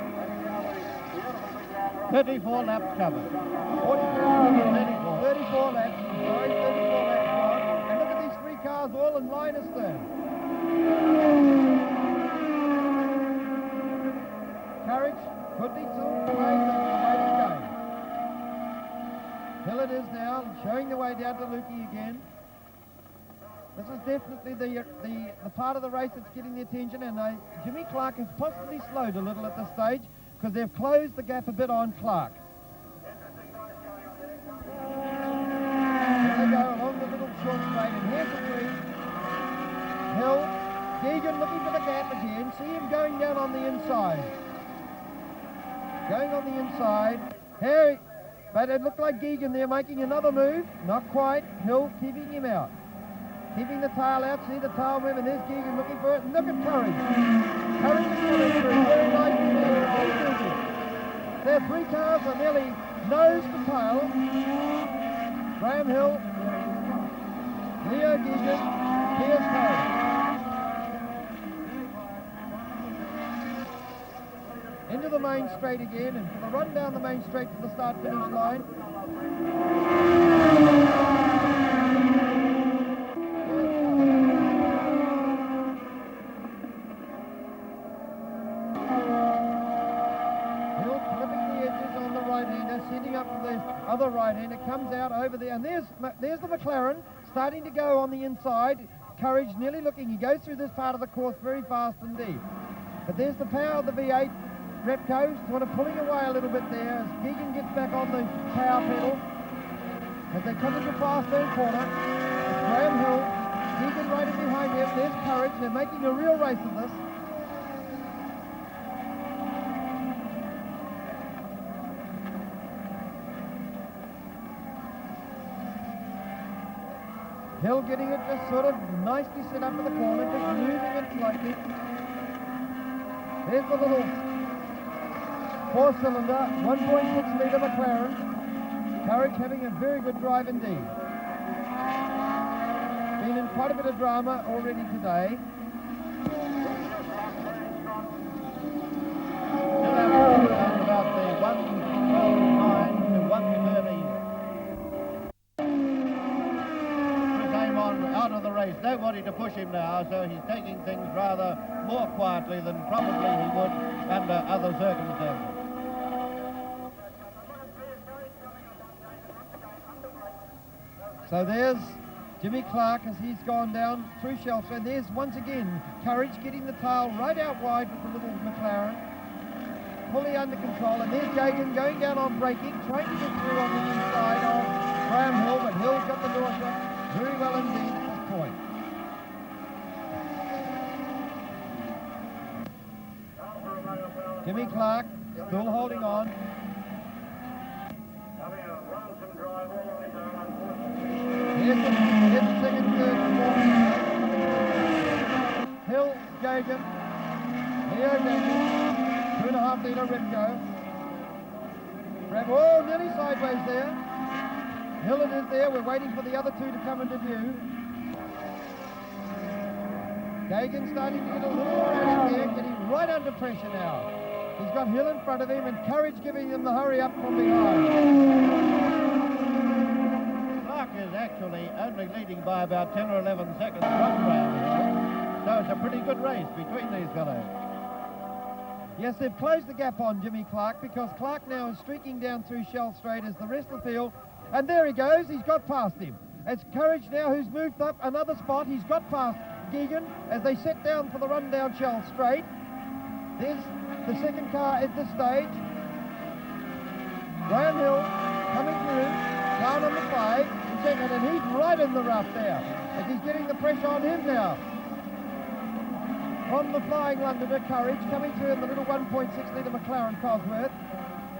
34 laps covered. 34 laps. Sorry, 34 laps gone. And look at these three cars all in line astern. Courage could be soon away from the way he's going. Hill it is now, showing the way down to Lukey again. This is definitely the part of the race that's getting the attention, and Jimmy Clark has possibly slowed a little at this stage because they've closed the gap a bit on Clark. And they go along the little short straight, and here's the three. Hill, Geegan looking for the gap again. See him going down on the inside. Going on the inside. Harry, but it looked like Geegan there making another move. Not quite. Hill keeping him out. Keeping the tail out. See the tail move, and there's Geegan looking for it. And look at Courage. Courage is coming through. Very nicely there. Their three cars are nearly nose to tail. Graham Hill, Leo Geegan, Piers Courage. Into the main straight again, and for the run down the main straight to the start-finish line. Hill clipping the edges on the right-hander, setting up for the other right-hander, comes out over there, and there's the McLaren starting to go on the inside. Courage nearly looking, he goes through this part of the course very fast indeed. But there's the power of the V8. Repco's sort of pulling away a little bit there as Geegan gets back on the power pedal. As they come into the fast turn corner, it's Graham Hill, Geegan right in behind him. There's Courage. They're making a real race of this. Hill getting it just sort of nicely set up for the corner, just moving it slightly. There's the little four-cylinder, 1.6 litre McLaren. Courage having a very good drive indeed. Been in quite a bit of drama already today. About the 1:12.9 to 1:30. Came on out of the race. Nobody to push him now, so he's taking things rather more quietly than probably he would under other circumstances. So there's Jimmy Clark as he's gone down through shelter. And there's once again Courage getting the tail right out wide with the little McLaren. Fully under control. And there's Gagan going down on braking, trying to get through on the inside of Graham Hill, but Hill's got the door shut very well indeed at this point. Jimmy Clark still holding on. Here's the second, third, fourth. Hill, Gagan, Leo Gagan, 2.5 litre Repco. Oh, nearly sideways there. Hill it is there. We're waiting for the other two to come into view. Gagan starting to get a little erratic there, getting right under pressure now. He's got Hill in front of him and Courage giving him the hurry up from behind. Clark is actually only leading by about 10 or 11 seconds from Graham Hill. So it's a pretty good race between these fellows. Yes, they've closed the gap on Jimmy Clark because Clark now is streaking down through Shell Straight as the rest of the field. And there he goes, he's got past him. It's Courage now who's moved up another spot. He's got past Geoghegan as they set down for the run down Shell Straight. There's the second car at this stage. Graham Hill coming through, down on the flag in second, and he's right in the rough there as he's getting the pressure on him now. From the Flying Londoner, Courage coming through in the little 1.6 litre McLaren Cosworth.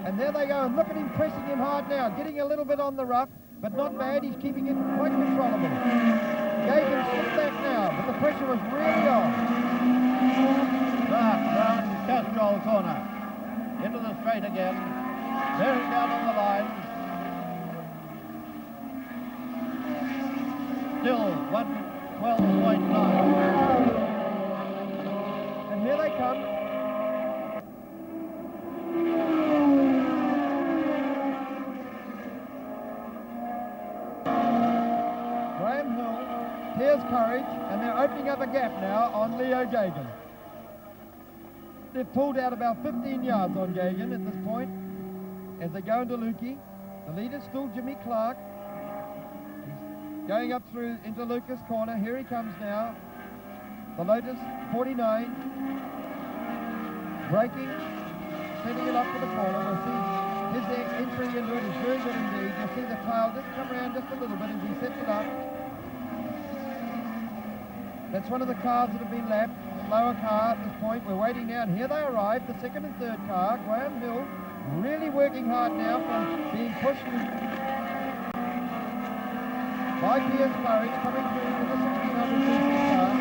And there they go, and look at him pressing him hard now, getting a little bit on the rough, but not bad, he's keeping it quite controllable. Geoghegan slipped back now, but the pressure was really on. Clark round Castrol corner, into the straight again, bearing down on the line. Still 1:12.9. And here they come. Graham Hill, here's Courage, and they're opening up a gap now on Leo Geoghegan. They've pulled out about 15 yards on Geoghegan at this point as they go into Lukey. The leader's still Jimmy Clark. He's going up through into Lucas corner. Here he comes now. The Lotus 49. Braking, setting it up for the corner. We'll see his entry into it is very good indeed. You'll see the tail just come around just a little bit as he sets it up. That's one of the cars that have been lapped. Slower car at this point. We're waiting now, and here they arrive, the second and third car. Graham Hill really working hard now from being pushed by Piers Courage coming through with the 1600cc car.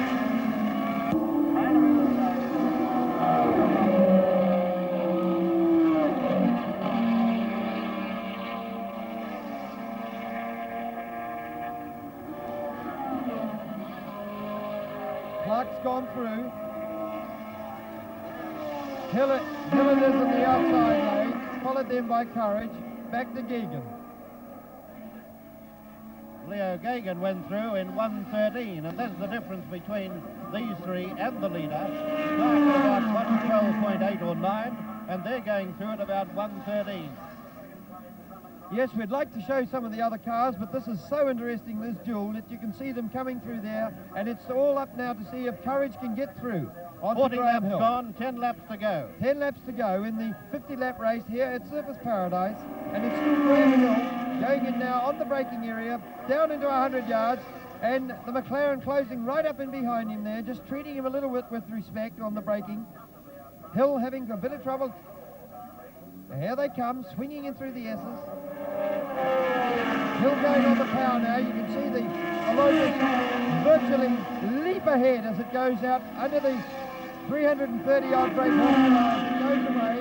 Clark's gone through. Hill it is in the outside lane, followed then by Courage, back to Geoghegan. Leo Geoghegan went through in 1:13, and that's the difference between these three and the leader. Clark at about 1:12.8 or 9, and they're going through at about 1:13. Yes, we'd like to show some of the other cars, but this is so interesting, this duel, that you can see them coming through there, and it's all up now to see if Courage can get through. 40 laps gone, 10 laps to go. 10 laps to go in the 50-lap race here at Surfers Paradise, and it's still Graham Hill going in now on the braking area, down into 100 yards, and the McLaren closing right up in behind him there, just treating him a little bit with respect on the braking. Hill having a bit of trouble. Here they come, swinging in through the S's. Hill going on the power now. You can see the Lotus virtually leap ahead as it goes out under the 330-odd brake horsepower as it goes away.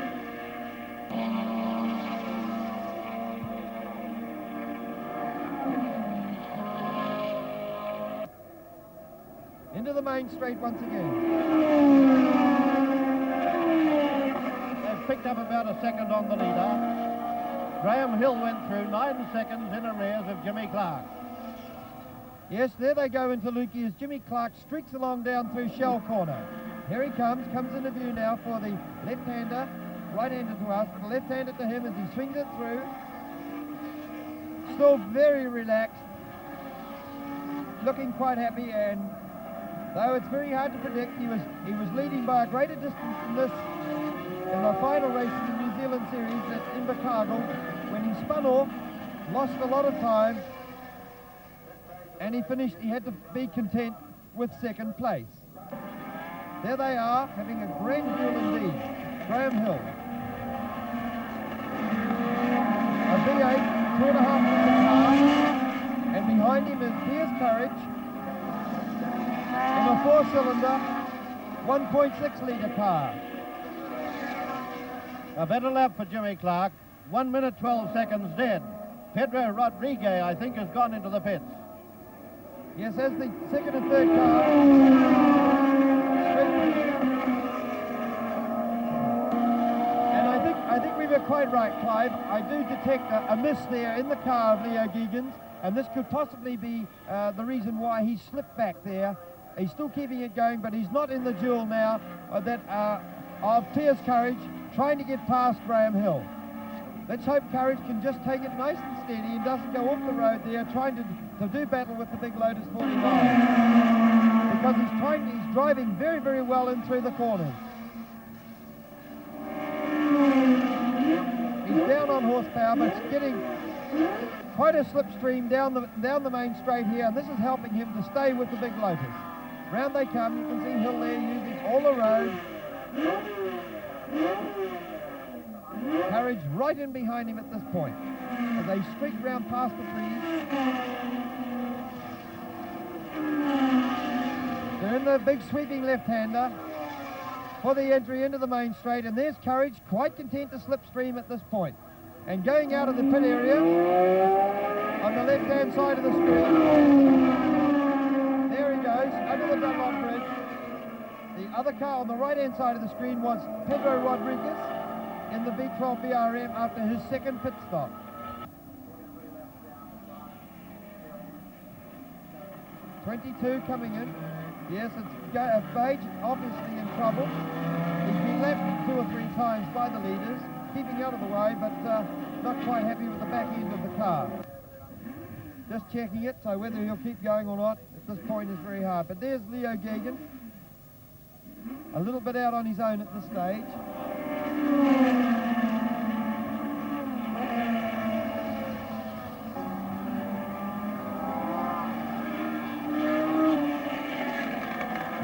Into the main straight once again. They've picked up about a second on the leader. Graham Hill went through 9 seconds in arrears of Jimmy Clark. Yes, there they go into Lukey as Jimmy Clark streaks along down through Shell Corner. Here he comes into view now for the left-hander, right-hander to us, the left-hander to him as he swings it through. Still very relaxed, looking quite happy, and though it's very hard to predict, he was leading by a greater distance than this in the final race in the New Zealand Series at Invercargill, when he spun off, lost a lot of time, and he had to be content with second place. There they are, having a grand duel indeed. Graham Hill. A V8, 2.5 litre car, and behind him is Piers Courage in a 4-cylinder, 1.6 litre car. A better lap for Jimmy Clark. 1 minute 12 seconds dead. Pedro Rodriguez, I think, has gone into the pits. Yes, as the second and third car. quite right, Clive. I do detect a miss there in the car of Leo Geoghegan's, and this could possibly be the reason why he slipped back there. He's still keeping it going, but he's not in the duel now of Piers Courage trying to get past Graham Hill. Let's hope Courage can just take it nice and steady and doesn't go off the road there trying to do battle with the big Lotus 49. Because he's driving very, very well in through the corners. He's down on horsepower, but it's getting quite a slipstream down the main straight here, and this is helping him to stay with the big Lotus. Round they come. You can see Hill there using all the road. Courage right in behind him at this point as they streak round past the trees. They're in the big sweeping left-hander for the entry into the main straight, and there's Courage quite content to slipstream at this point. And going out of the pit area on the left-hand side of the screen. There he goes, under the Dunlop Bridge. The other car on the right-hand side of the screen was Pedro Rodriguez in the V12 BRM after his second pit stop. .22 coming in. Yes, it's Page obviously in trouble. He's been lapped 2 or 3 times by the leaders, keeping out of the way, but not quite happy with the back end of the car. Just checking it, so whether he'll keep going or not at this point is very hard. But there's Leo Geoghegan, a little bit out on his own at this stage.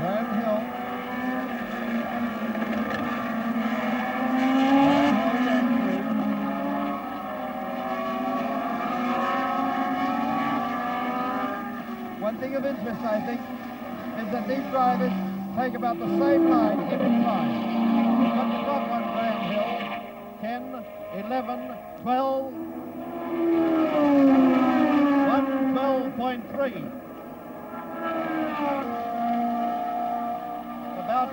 Graham Hill. One thing of interest, I think, is that these drivers take about the same line every time. We've got the top on Graham Hill, 10, 11, 12, 112.3. About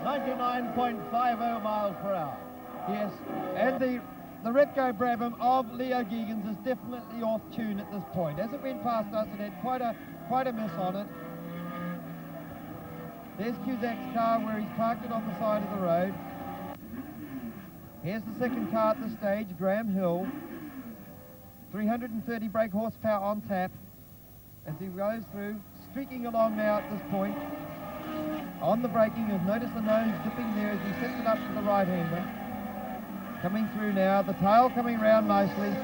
99.50 miles per hour. Yes, and the Repco Brabham of Leo Geoghegan's is definitely off tune at this point. As it went past us, it had quite a miss on it. There's Cusack's car where he's parked it on the side of the road. Here's the second car at the stage, Graham Hill. 330 brake horsepower on tap as he goes through, streaking along now at this point. On the braking, you'll notice the nose dipping there as he sets it up to the right-hander. Coming through now, the tail coming round nicely.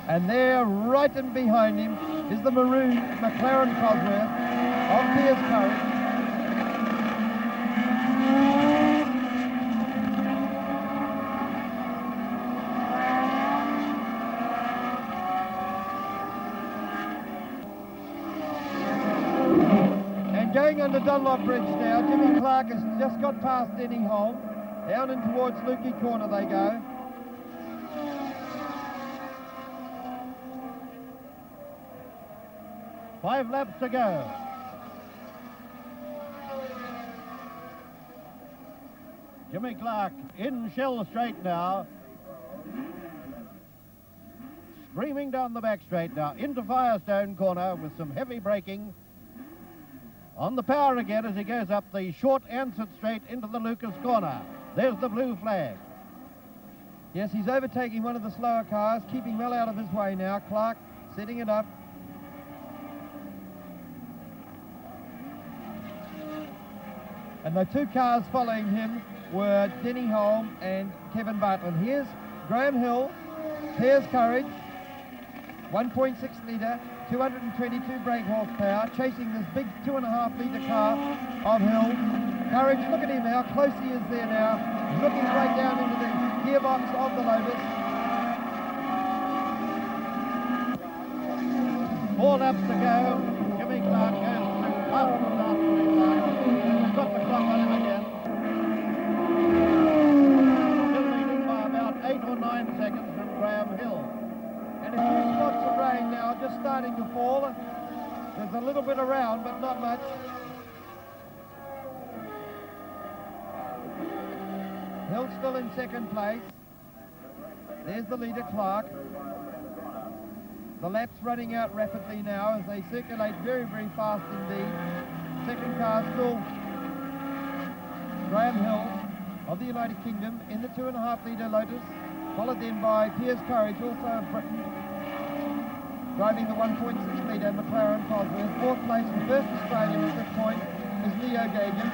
And there, right in behind him, is the maroon McLaren Cosworth of Piers Courage. Going under Dunlop Bridge now, Jimmy Clark has just got past Denny Holm. Down in towards Lukey Corner they go. Five laps to go. Jimmy Clark in Shell Straight now. Screaming down the back straight now into Firestone Corner with some heavy braking. On the power again as he goes up the short Ansett straight into the Lucas Corner. There's the blue flag. Yes, he's overtaking one of the slower cars, keeping well out of his way now. Clark setting it up. And the 2 cars following him were Denny Holm and Kevin Bartlett. Here's Graham Hill, Piers Courage, 1.6 litre, 222 brake horsepower, chasing this big 2.5 litre car of Hill. Courage, look at him how close he is there now. He's looking right down into the gearbox of the Lotus. 4 laps to go. Jimmy Clark goes through past the last 25. He's got the clock on him again. Still leading by about 8 or 9 seconds from Graham Hill. And a few spots of rain now just starting to fall. There's a little bit around, but not much. Hill's still in second place. There's the leader, Clark. The lap's running out rapidly now as they circulate very, very fast indeed. Second car still Graham Hill of the United Kingdom in the 2.5 litre Lotus, followed then by Piers Courage, also of Britain, driving the 1.6 litre McLaren Cosworth. Fourth place, the first Australian at this point, is Leo Gagan.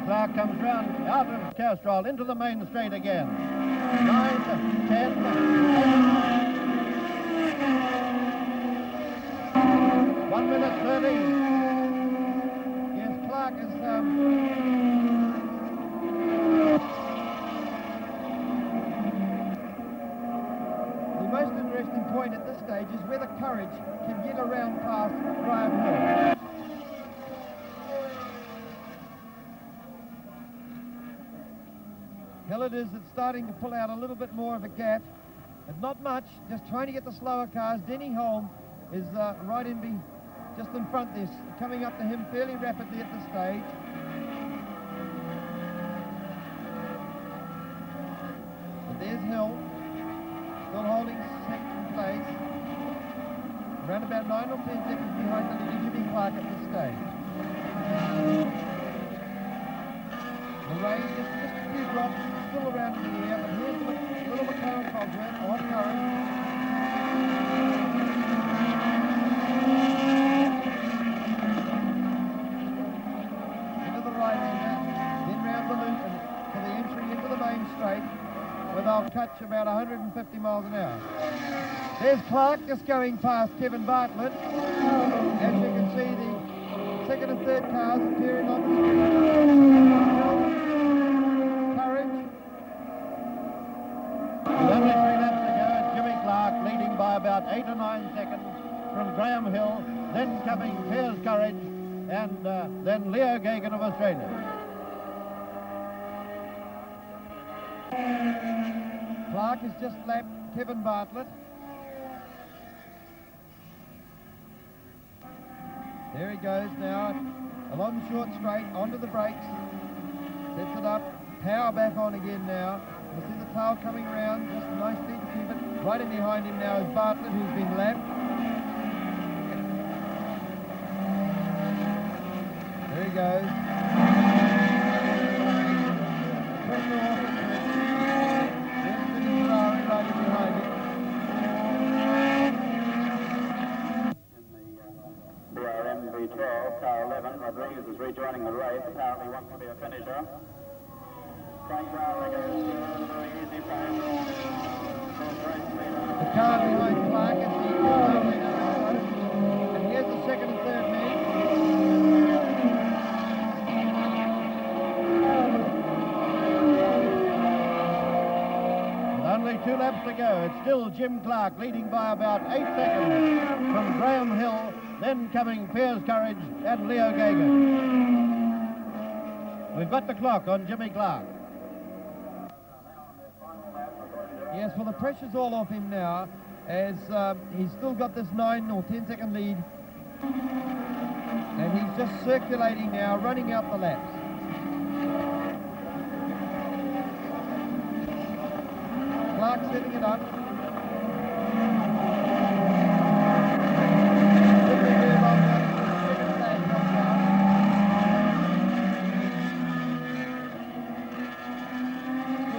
Clark comes round out of Castrol into the main straight again. 9, 10, 1 minute 30. Yes, Clark is the most interesting point at this stage is whether Courage can get around past Graham Hill. Hill it is that's starting to pull out a little bit more of a gap, but not much, just trying to get the slower cars. Denny Holm is right in just in front there, coming up to him fairly rapidly at this stage. And there's Hill, still holding second place, around about 9 or 10 seconds behind the leader Jimmy Clark at this stage. The rain is just a few drops, still around in the air, but here's the little McLaren Cosworth on Courage. Into the right hander, then round the loop and for the entry into the main straight, where they'll catch about 150 miles an hour. There's Clark just going past Kevin Bartlett. As you can see, the second and third cars appearing on the screen. Only 3 laps to go. It's Jimmy Clark leading by about 8 or 9 seconds from Graham Hill, then coming Piers Courage, and then Leo Gagan of Australia. Clark has just lapped Kevin Bartlett. There he goes now, along the short straight, onto the brakes, sets it up, power back on again now. You see the tail coming around, just nicely to keep it. Right in behind him now is Bartlett, who's been lapped. There he goes. Pressure off. There's the Ferrari right in behind him. In the BRM V12, car 11, Rodriguez is rejoining the race, apparently wants to be a finisher. The car behind Clark is the and here's the second and third men. With only 2 laps to go, it's still Jim Clark leading by about 8 seconds from Graham Hill, then coming Piers Courage and Leo Gagan. We've got the clock on Jimmy Clark. Yes, well, the pressure's all off him now, as he's still got this 9 or 10 second lead. And he's just circulating now, running out the laps. Clark setting it up. Still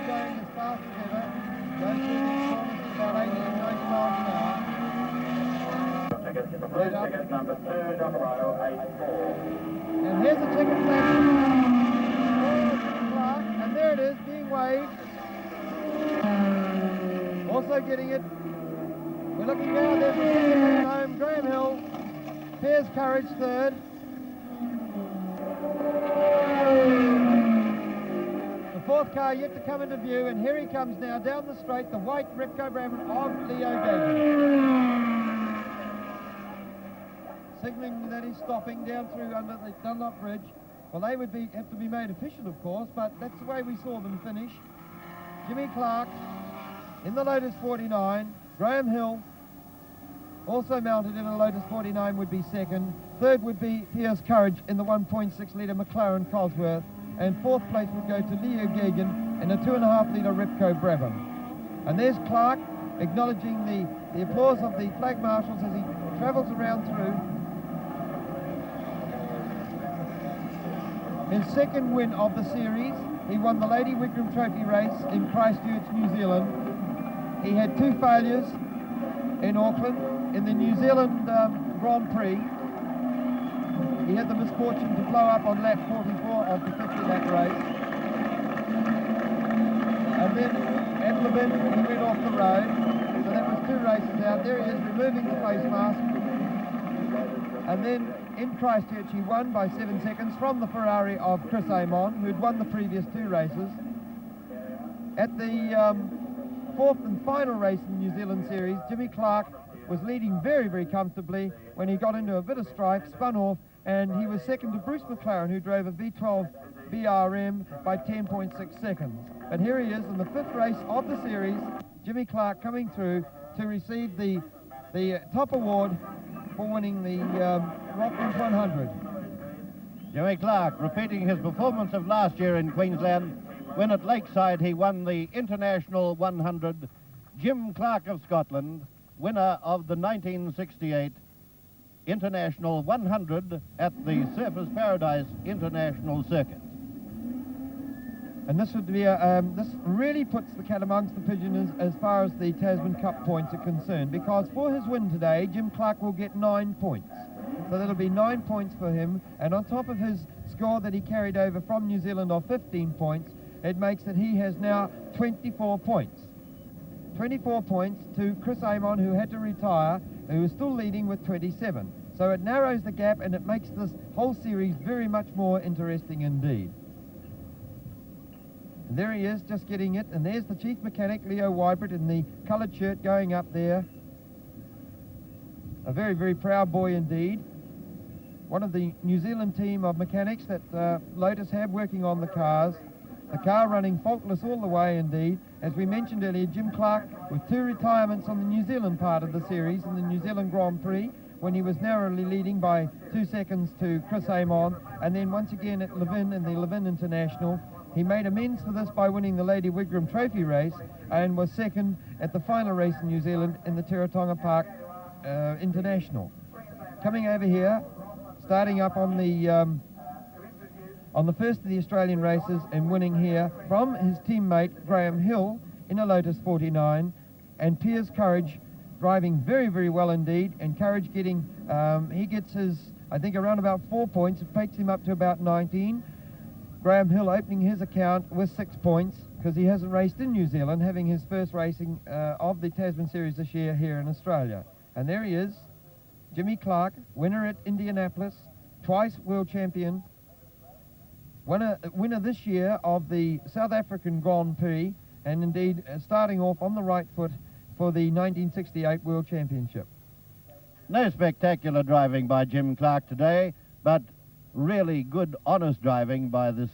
going as fast as ever. Goes through these corners at about 80 and 90 miles an hour. Ticket number 20084. And here's the ticket flash. Clark, and there it is, being waved. Also getting it. We're looking now, there's the second man home, Graham Hill. Piers Courage third. The fourth car yet to come into view, and here he comes now down the straight, the white Repco Brabham of Leo Gagan. Signalling that he's stopping down through under the Dunlop Bridge. Well, they would have to be made official, of course, but that's the way we saw them finish. Jimmy Clark in the Lotus 49, Graham Hill Also mounted in a Lotus 49 would be second. Third would be Piers Courage in the 1.6 litre McLaren Cosworth. And fourth place would go to Leo Gagan in a 2.5 litre Ripco Brabham. And there's Clark acknowledging the applause of the flag marshals as he travels around through. His second win of the series, he won the Lady Wigram Trophy race in Christchurch, New Zealand. He had two failures in Auckland. In the New Zealand Grand Prix, he had the misfortune to blow up on lap 44 of the 50-lap race. And then at Levin, he went off the road. So that was two races out. There he is, removing the face mask. And then in Christchurch, he won by 7 seconds from the Ferrari of Chris Amon, who'd won the previous two races. At the fourth and final race in the New Zealand Series, Jimmy Clark was leading very, very comfortably when he got into a bit of strife, spun off, and he was second to Bruce McLaren, who drove a V12 BRM by 10.6 seconds. But here he is in the fifth race of the series, Jimmy Clark coming through to receive the top award for winning the Rocklands 100. Jimmy Clark repeating his performance of last year in Queensland, when at Lakeside he won the International 100. Jim Clark of Scotland, winner of the 1968 International 100 at the Surfers Paradise International Circuit. And this would be this really puts the cat amongst the pigeons as far as the Tasman Cup points are concerned, because for his win today, Jim Clark will get 9 points. So that'll be 9 points for him, and on top of his score that he carried over from New Zealand of 15 points, it makes that he has now 24 points. 24 points to Chris Amon, who had to retire, who is still leading with 27. So it narrows the gap, and it makes this whole series very much more interesting indeed. And there he is, just getting it, and there's the chief mechanic, Leo Wybert, in the coloured shirt going up there. A very, very proud boy indeed. One of the New Zealand team of mechanics that Lotus have working on the cars. The car running faultless all the way indeed. As we mentioned earlier, Jim Clark with 2 retirements on the New Zealand part of the series in the New Zealand Grand Prix, when he was narrowly leading by 2 seconds to Chris Amon, and then once again at Levin in the Levin International. He made amends for this by winning the Lady Wigram Trophy race and was second at the final race in New Zealand in the Teretonga Park International. Coming over here, starting up on the first of the Australian races and winning here from his teammate Graham Hill in a Lotus 49, and Piers Courage driving very, very well indeed, and Courage getting, he gets his, I think, around about 4 points. It takes him up to about 19. Graham Hill opening his account with 6 points because he hasn't raced in New Zealand, having his first racing of the Tasman Series this year here in Australia. And there he is, Jimmy Clark, winner at Indianapolis, twice world champion, winner this year of the South African Grand Prix, and indeed starting off on the right foot for the 1968 World Championship. No spectacular driving by Jim Clark today, but really good, honest driving by this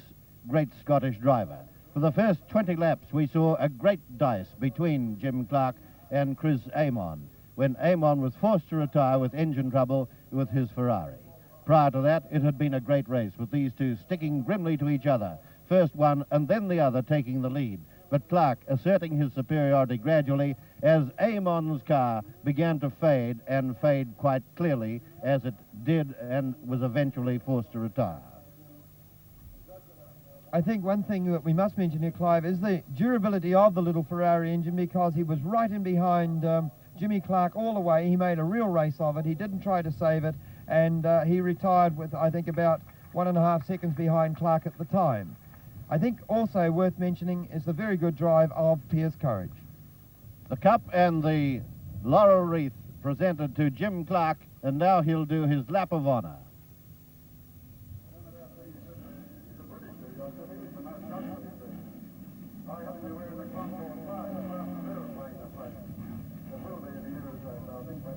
great Scottish driver. For the first 20 laps, we saw a great dice between Jim Clark and Chris Amon, when Amon was forced to retire with engine trouble with his Ferrari. Prior to that, it had been a great race, with these two sticking grimly to each other, first one and then the other taking the lead. But Clark asserting his superiority gradually as Amon's car began to fade, and fade quite clearly as it did, and was eventually forced to retire. I think one thing that we must mention here, Clive, is the durability of the little Ferrari engine, because he was right in behind Jimmy Clark all the way. He made a real race of it. He didn't try to save it, and he retired with, I think, about 1.5 seconds behind Clark at the time. I think also worth mentioning is the very good drive of Piers Courage. The cup and the laurel wreath presented to Jim Clark, and now he'll do his lap of honour.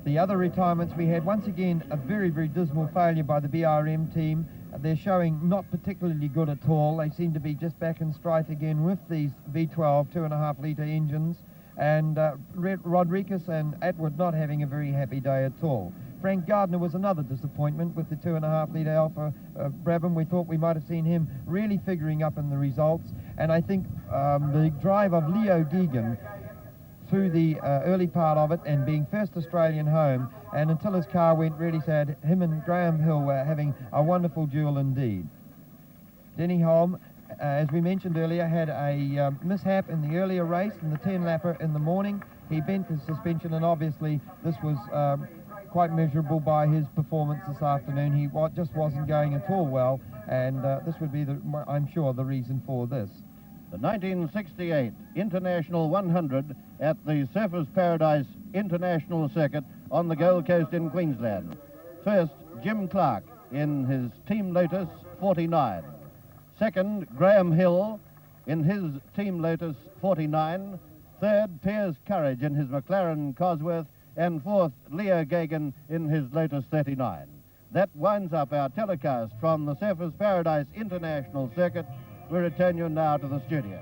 The other retirements we had, once again, a very, very dismal failure by the BRM team. They're showing not particularly good at all. They seem to be just back in strife again with these V12 2.5 litre engines. and Rodriguez and Atwood not having a very happy day at all. Frank Gardner was another disappointment with the 2.5 litre Alpha Brabham. We thought we might have seen him really figuring up in the results, and I think the drive of Leo Geoghegan through the early part of it and being first Australian home, and until his car went really sad, him and Graham Hill were having a wonderful duel indeed. Denny Holm, as we mentioned earlier, had a mishap in the earlier race in the 10-lapper in the morning. He bent his suspension, and obviously this was quite measurable by his performance this afternoon. He just wasn't going at all well, and this would be, I'm sure, the reason for this. The 1968 International 100 at the Surfers Paradise International Circuit on the Gold Coast in Queensland. First, Jim Clark in his Team Lotus 49. Second, Graham Hill in his Team Lotus 49. Third, Piers Courage in his McLaren Cosworth. And fourth, Leo Geoghegan in his Lotus 39. That winds up our telecast from the Surfers Paradise International Circuit. We return you now to the studio.